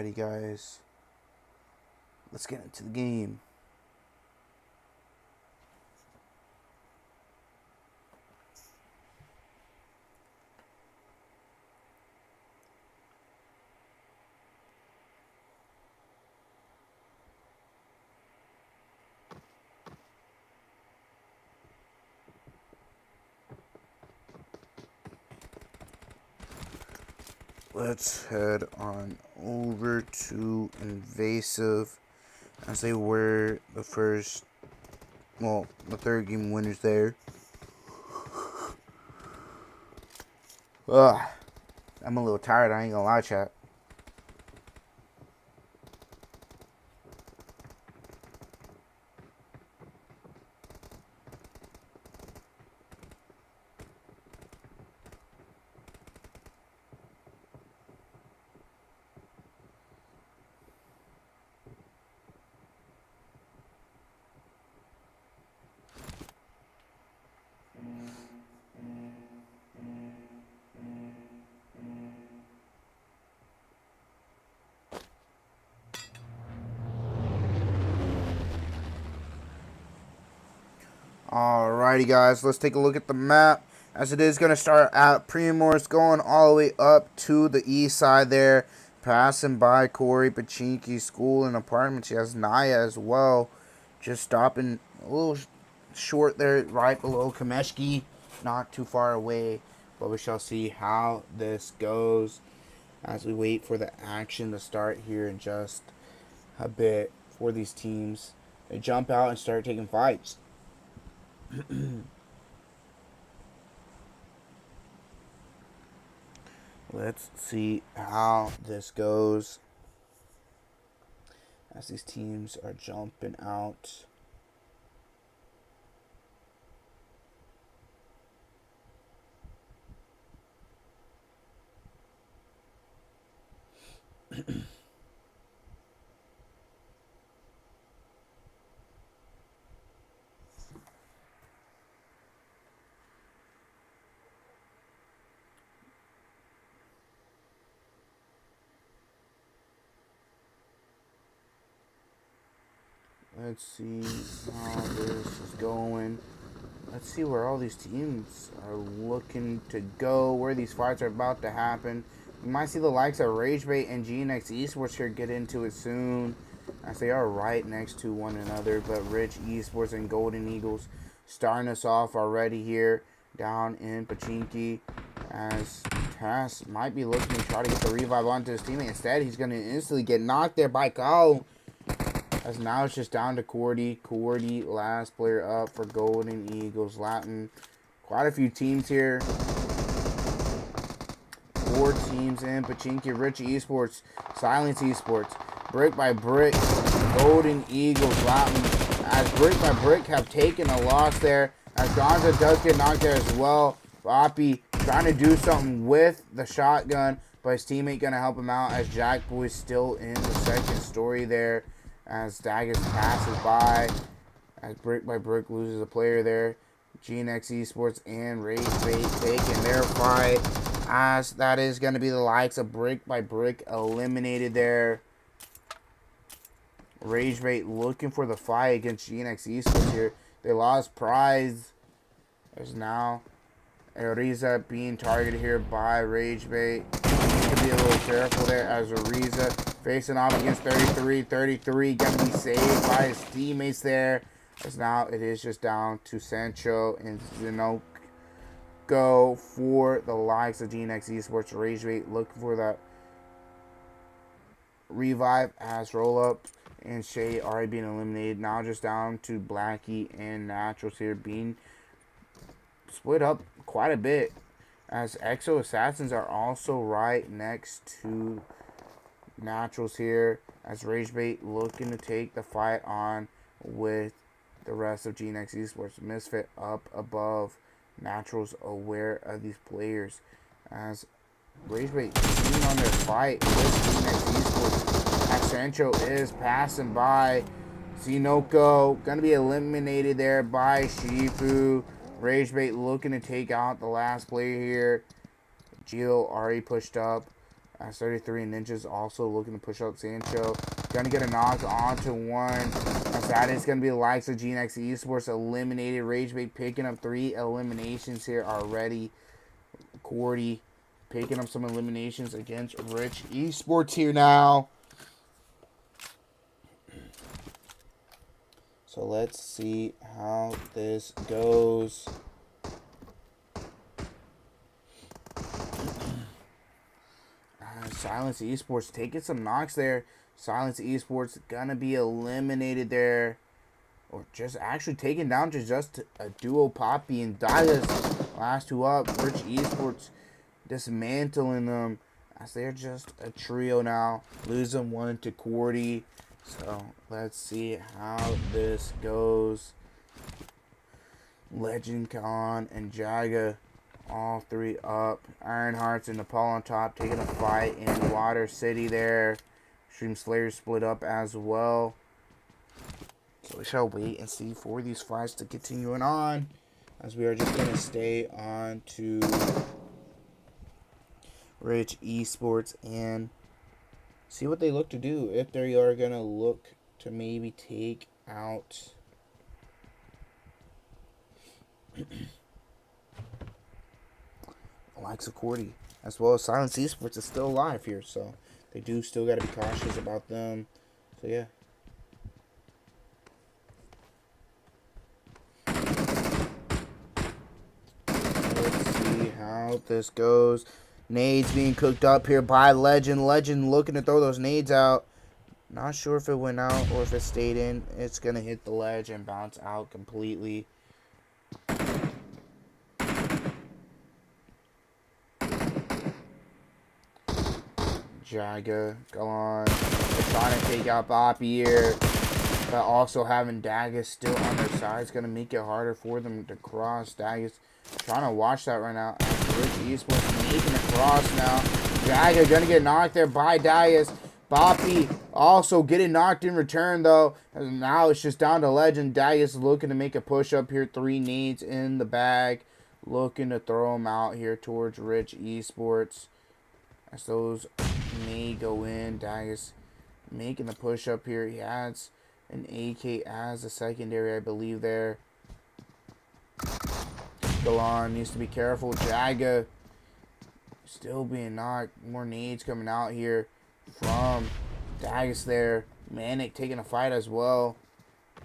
Alrighty, guys. Let's get into the game. Let's head on over to Invasive, as they were the first, well, the third game winners there. Ugh, I'm a little tired, I ain't gonna lie, chat. Alrighty, guys, let's take a look at the map. As it is going to start at Primorsk, going all the way up to the east side there, passing by Corey Pachinki's school and apartment. She has Naya as well, just stopping a little short there, right below Kameshki, not too far away. But we shall see how this goes as we wait for the action to start here in just a bit for these teams to jump out and start taking fights. Let's see how this goes as these teams are jumping out. Let's see how this is going. Let's see where all these teams are looking to go, where these fights are about to happen. We might see the likes of Ragebait and GNX Esports here get into it soon, as they are right next to one another. But Rich Esports and Golden Eagles starting us off already here down in Pachinki, as Tass might be looking to try to get the revive onto his teammate. Instead, he's going to instantly get knocked there by Kao. As now it's just down to Cordy. Cordy, last player up for Golden Eagles. Latin. Quite a few teams here. 4 teams in Pachinki. Rich Esports. Silence Esports. Brick by Brick. Golden Eagles. Latin. As Brick by Brick have taken a loss there. As Gonza does get knocked there as well. Boppy trying to do something with the shotgun. But his teammate going to help him out. As Jack Boy's still in the second story there. As Daggers passes by, as Brick by Brick loses a player there. GNX Esports and Ragebait taking their fight, as that is going to be the likes of Brick by Brick eliminated there. Ragebait looking for the fight against GNX Esports here. They lost prize. There's now Ariza being targeted here by Ragebait. Needs to be a little careful there, as Ariza facing off against 33. 33 gonna be saved by his teammates there. As now it is just down to Sancho and Zeno go for the likes of GNX Esports. Ragebait looking for that revive, as roll up and Shay already being eliminated. Now just down to Blackie and Naturals here being split up quite a bit, as Exo Assassins are also right next to Naturals here, as Ragebait looking to take the fight on with the rest of GNX Esports. Misfit up above. Naturals aware of these players, as Ragebait seen on their fight with GNX Esports. As Sancho is passing by. Sinoko gonna be eliminated there by Shifu. Ragebait looking to take out the last player here. Gio already pushed up. As 33 Ninjas also looking to push out Sancho. Gonna get a knock onto one. As that is gonna be the likes of GNX Esports eliminated. Ragebait picking up 3 eliminations here already. Cordy picking up some eliminations against Rich Esports here now. So let's see how this goes. Silence Esports taking some knocks there. Silence Esports gonna be eliminated there. Or just actually taken down to just a duo Poppy and Daida's last 2 up. Rich Esports dismantling them as they're just a trio now. Losing 1 to Cordy. So let's see how this goes. Legend Khan and Jaga, all 3 up. Ironhearts and Nepal on top, taking a fight in Water City there. Xtreme Slayers split up as well. So we shall wait and see for these fights to continue on, as we are just going to stay on to Rich Esports and see what they look to do. If they are going to look to maybe take out the likes of Cordy, as well as Silence Esports is still alive here, so they do still got to be cautious about them. So yeah. Let's see how this goes. Nades being cooked up here by Legend. Legend looking to throw those nades out. Not sure if it went out or if it stayed in. It's going to hit the ledge and bounce out completely. Jaga, go on. They're trying to take out Boppy here. But also having Daggis still on their side is going to make it harder for them to cross. Daggis trying to watch that right now. Rich Esports making the cross now. Jaga going to get knocked there by Daggis. Boppy also getting knocked in return though. And now it's just down to Legend. Daggis looking to make a push up here. 3 nades in the bag. Looking to throw them out here towards Rich Esports. As those may go in. Daggis making the push up here. He has an AK as a secondary, I believe, there. Galan needs to be careful. Jaga still being knocked. More nades coming out here from Daggis there. Manic taking a fight as well.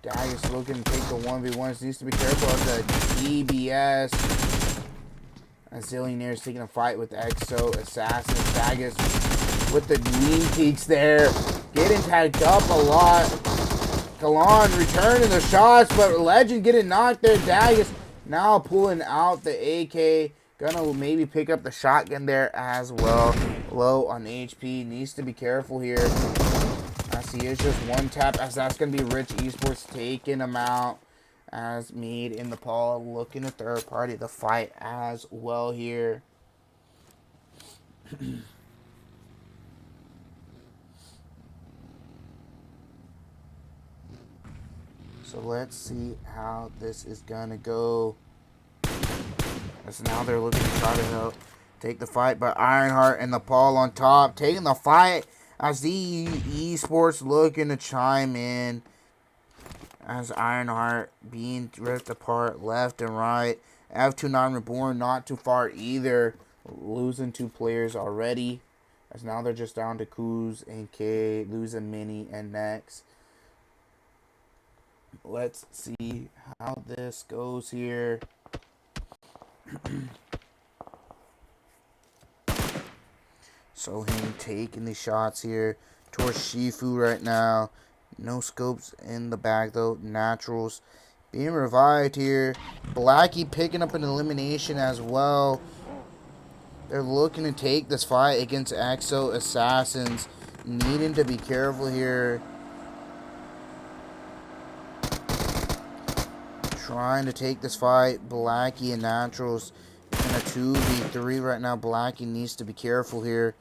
Daggis looking to take the 1v1s. Needs to be careful of the DBS. And Zillionaires taking a fight with Exo Assassins. Daggis with the lean peaks there. Getting tagged up a lot. Galan returning the shots, but Legend getting knocked there. Daggis now pulling out the AK. Gonna maybe pick up the shotgun there as well. Low on HP. Needs to be careful here. As he is just 1 tap. As that's gonna be Rich Esports taking him out. As Mead in the Paul looking to third party the fight as well here. So let's see how this is gonna go. As now they're looking to try to help take the fight, but Ironheart and the Paul on top taking the fight as the Esports looking to chime in. As Ironheart being ripped apart left and right. F29 Reborn not too far either. Losing 2 players already. As now they're just down to Kuz and K. Losing Mini and Next. Let's see how this goes here. So him taking the shots here towards Shifu right now. No scopes in the bag though. Naturals being revived here. Blackie picking up an elimination as well. They're looking to take this fight against Exo Assassins. Needing to be careful here. Trying to take this fight. Blackie and Naturals in a 2v3 right now. Blackie needs to be careful here.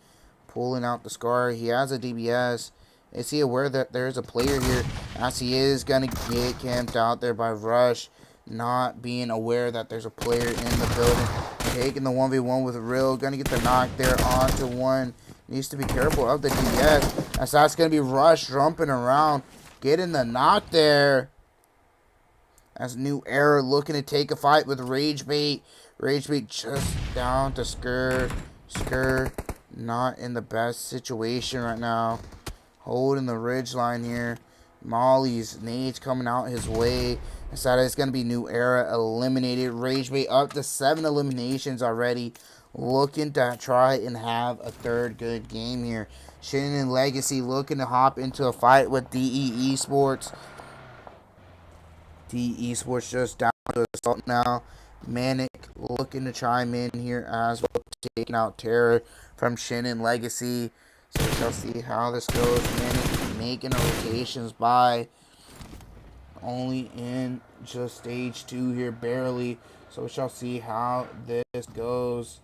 Pulling out the Scar. He has a DBS. Is he aware that there's a player here? As he is going to get camped out there by Rush. Not being aware that there's a player in the building. Taking the 1v1 with Real. Going to get the knock there onto one. Needs to be careful of the DS, as that's going to be Rush jumping around, getting the knock there. As New Era looking to take a fight with Ragebait. Ragebait just down to Skur. Not in the best situation right now. Holding the ridge line here. Molly's nades coming out his way. Decided it's going to be New Era eliminated. Ragebait up to 7 eliminations already. Looking to try and have a third good game here. Shannon and Legacy looking to hop into a fight with DE Esports. DE Esports just down to assault now. Manic looking to chime in here as well, taking out Terror from Shannon Legacy. So we shall see how this goes. Manic making rotations by. Only in just stage 2 here, barely. So we shall see how this goes.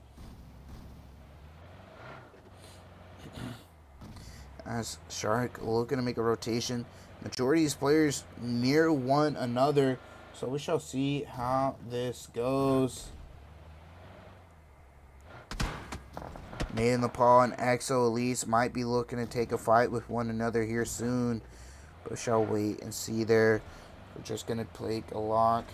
As Shark looking to make a rotation. Majority of these players near one another. So we shall see how this goes. Made in Nepal On Exo Elites might be looking to take a fight with one another here soon. But we shall wait and see there. We're just going to play a lock.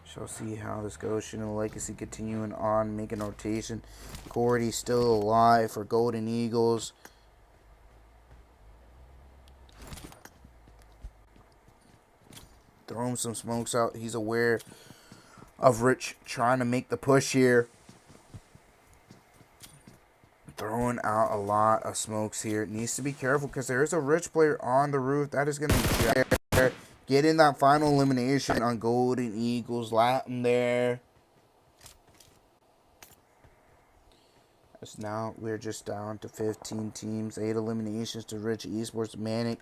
Shall see how this goes. Shannon Legacy continuing on, making a rotation. Cordy still alive for Golden Eagles. Throwing some smokes out. He's aware of Rich trying to make the push here. Throwing out a lot of smokes here. Needs to be careful because there is a Rich player on the roof. That is going to be there. Getting that final elimination on Golden Eagles. Latam there. As now we're just down to 15 teams. 8 eliminations to Rich Esports. Manic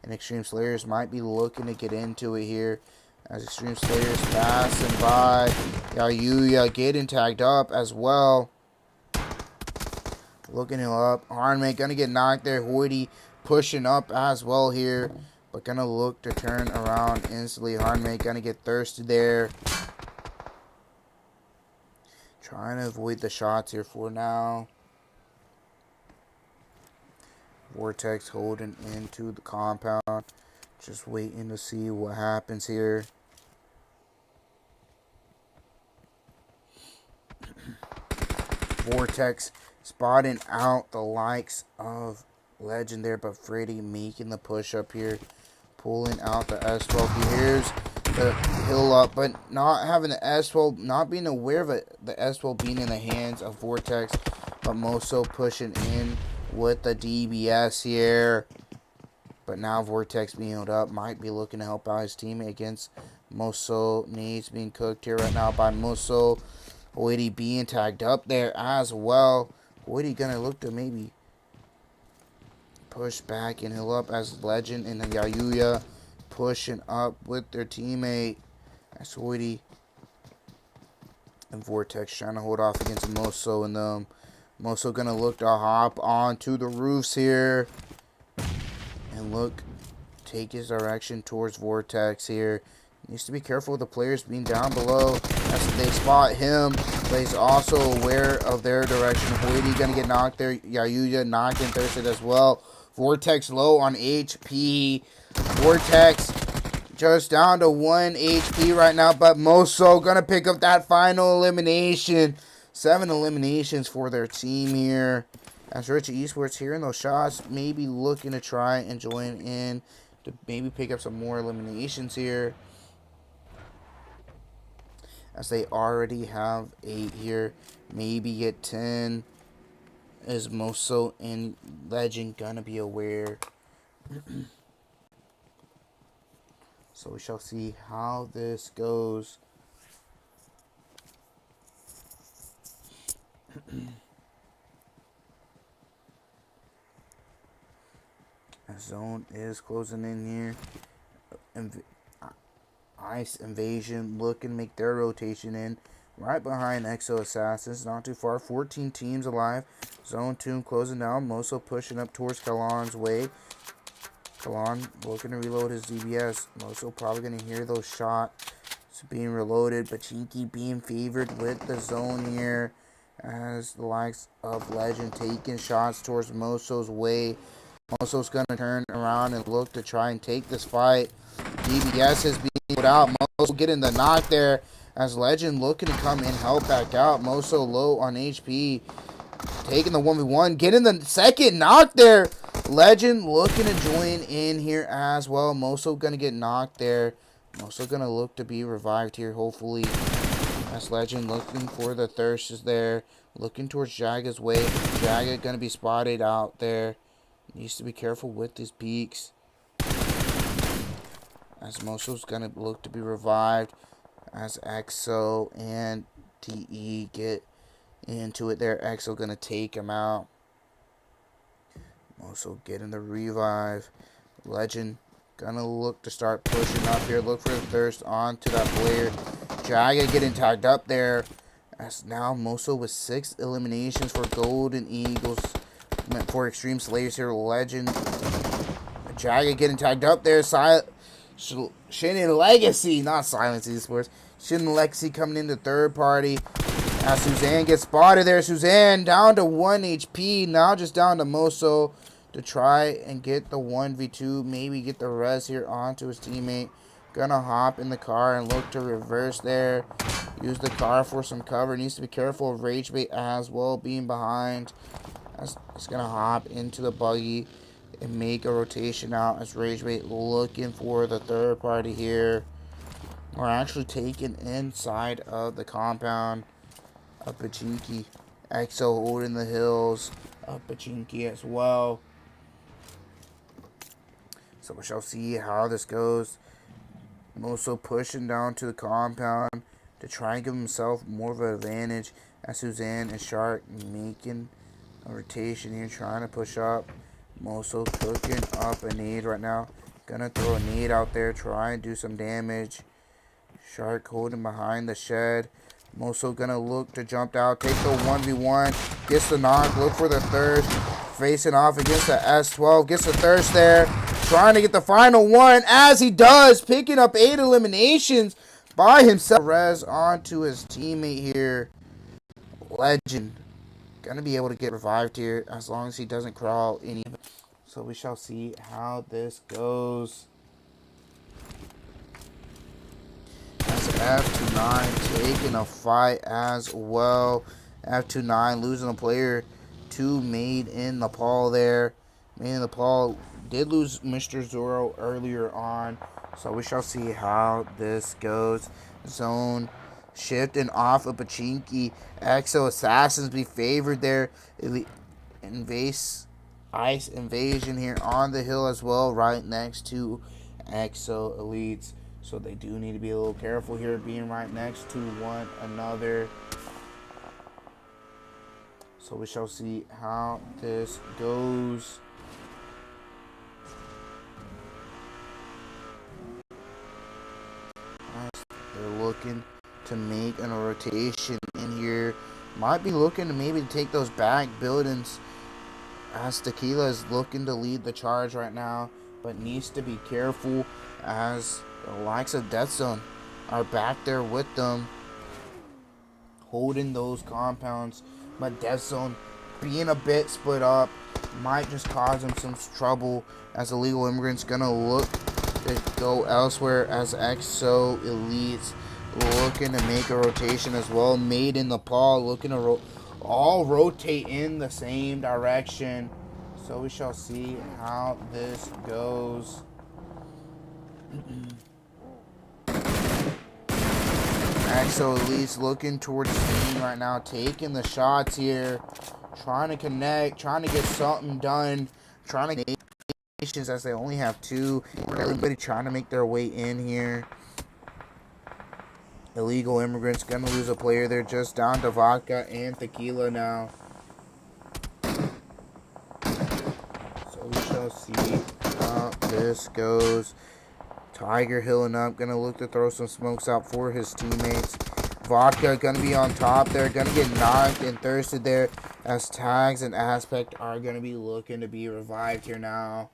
and Xtreme Slayers might be looking to get into it here. As Xtreme Slayers passing by. Yayuya getting tagged up as well. Looking him up. Harnmate gonna get knocked there. Hoity pushing up as well here. But gonna look to turn around instantly. Harnmate gonna get thirsty there. Trying to avoid the shots here for now. Vortex holding into the compound. Just waiting to see what happens here. Vortex spotting out the likes of Legend there, but Freddy making the push up here. Pulling out the S12. He hears the hill up, but not having the S12, not being aware of it, the S12 being in the hands of Vortex, but Moso pushing in with the DBS here. But now Vortex being held up, might be looking to help out his teammate against Moso. Needs being cooked here right now by Moso. Hoity being tagged up there as well. Hoity gonna look to maybe push back and heal up as Legend and the Yayuya pushing up with their teammate. As Hoity and Vortex trying to hold off against Moso and them. Moso gonna look to hop onto the roofs here. And look, take his direction towards Vortex here. Needs to be careful with the players being down below as they spot him. But he's also aware of their direction. Hoity gonna get knocked there. Yayuya knocking thirsted as well. Vortex low on HP. Vortex just down to 1 HP right now. But Moso gonna pick up that final elimination. 7 eliminations for their team here. As Rich Esports hearing those shots, maybe looking to try and join in to maybe pick up some more eliminations here. As they already have 8 here. Maybe get 10. Is Moso and Legend gonna be aware? So we shall see how this goes. Zone is closing in here. Ice Invasion looking to make their rotation in. Right behind Exo Assassins. Not too far. 14 teams alive. Zone 2 closing down. Moso pushing up towards Kalan's way. Kalon looking to reload his DBS. Moso probably going to hear those shots being reloaded. Pachinki being favored with the zone here, as the likes of Legend taking shots towards Moso's way. Moso's going to turn around and look to try and take this fight. DBS is being put out. Moso getting the knock there, as Legend looking to come in, help back out. Moso low on HP. Taking the 1v1. Getting the second knock there. Legend looking to join in here as well. Moso going to get knocked there. Moso going to look to be revived here, hopefully. As Legend looking for the thirst is there. Looking towards Jaga's way. Jaga going to be spotted out there. Needs to be careful with his peaks, as Moso's going to look to be revived, as EXO and TE get into it there. EXO going to take him out. Moso getting the revive. Legend going to look to start pushing up here. Look for the thirst onto that player. Jaga getting tagged up there, as now Moso with 6 eliminations for Golden Eagles. For Xtreme Slayers here. Legend. Jaga getting tagged up there. Shin and Legacy, not Silence Esports. Shin and Legacy coming into third party. As Suzanne gets spotted there. Suzanne down to 1 HP. Now just down to Moso to try and get the 1v2. Maybe get the res here onto his teammate. Gonna hop in the car and look to reverse there. Use the car for some cover. Needs to be careful of Ragebait as well, being behind. He's going to hop into the buggy and make a rotation out, as Ragebait looking for the third party here. We're actually taken inside of the compound of Pachinki. EXO holding the hills of Pachinki as well. So we shall see how this goes. Moso pushing down to the compound to try and give himself more of an advantage, as Suzanne and Shark making a rotation here, trying to push up. Moso cooking up a nade right now. Gonna throw a nade out there, try and do some damage. Shark holding behind the shed. Moso gonna look to jump out, take the 1v1. Gets the knock, look for the thirst. Facing off against the S12. Gets the thirst there. Trying to get the final one, as he does. Picking up 8 eliminations by himself. Res onto his teammate here. Legend. Gonna be able to get revived here as long as he doesn't crawl any. So we shall see how this goes. As F29 taking a fight as well. F29 losing a player to Made in Nepal there. Made in Nepal did lose Mr. Zoro earlier on. So we shall see how this goes. Zone shifting off of Pachinki. EXO Assassins be favored there. Ice Invasion here on the hill as well, right next to EXO Elites. So they do need to be a little careful here, being right next to one another. So we shall see how this goes. They're looking to make a rotation in here. Might be looking to maybe take those back buildings, as Tequila is looking to lead the charge right now, but needs to be careful, as the likes of Death Zone are back there with them, holding those compounds. But Death Zone being a bit split up might just cause him some trouble, as illegal immigrants gonna look to go elsewhere, as EXO Elites looking to make a rotation as well. Made in Nepal looking to all rotate in the same direction. So we shall see how this goes. EXO Elites looking towards Steam right now, taking the shots here, trying to connect, trying to get something done, trying to get nations, as they only have 2. Everybody trying to make their way in here. Illegal immigrants gonna lose a player. They're just down to vodka and tequila now. So we shall see how this goes. Tiger healing up, gonna look to throw some smokes out for his teammates. Vodka gonna be on top there, gonna get knocked and thirsted there, as Tags and Aspect are gonna be looking to be revived here now.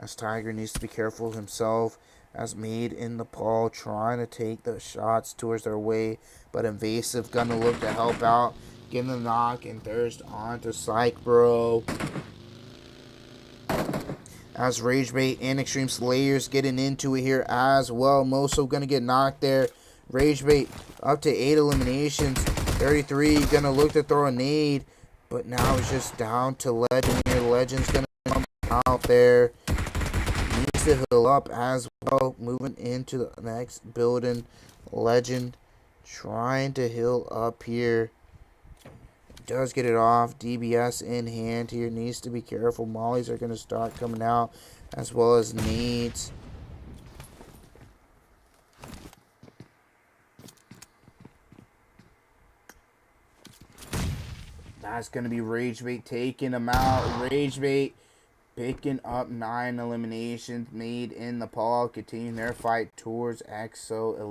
as Tiger needs to be careful himself, as Made in Nepal trying to take the shots towards their way, but Invasive gonna look to help out, getting the knock and thirst onto Psych Bro. As Ragebait and Xtreme Slayers getting into it here as well. Moso gonna get knocked there. Ragebait up to 8 eliminations. 33 gonna look to throw a nade, but now it's just down to Legend here. Legend's gonna come out there. Needs to heal up as well. Moving into the next building. Legend trying to heal up here. Does get it off. DBS in hand here. Needs to be careful. Mollies are going to start coming out, as well as nades. That's going to be Ragebait taking him out. Ragebait picking up 9 eliminations. Made in Nepal continuing their fight towards EXO Elite.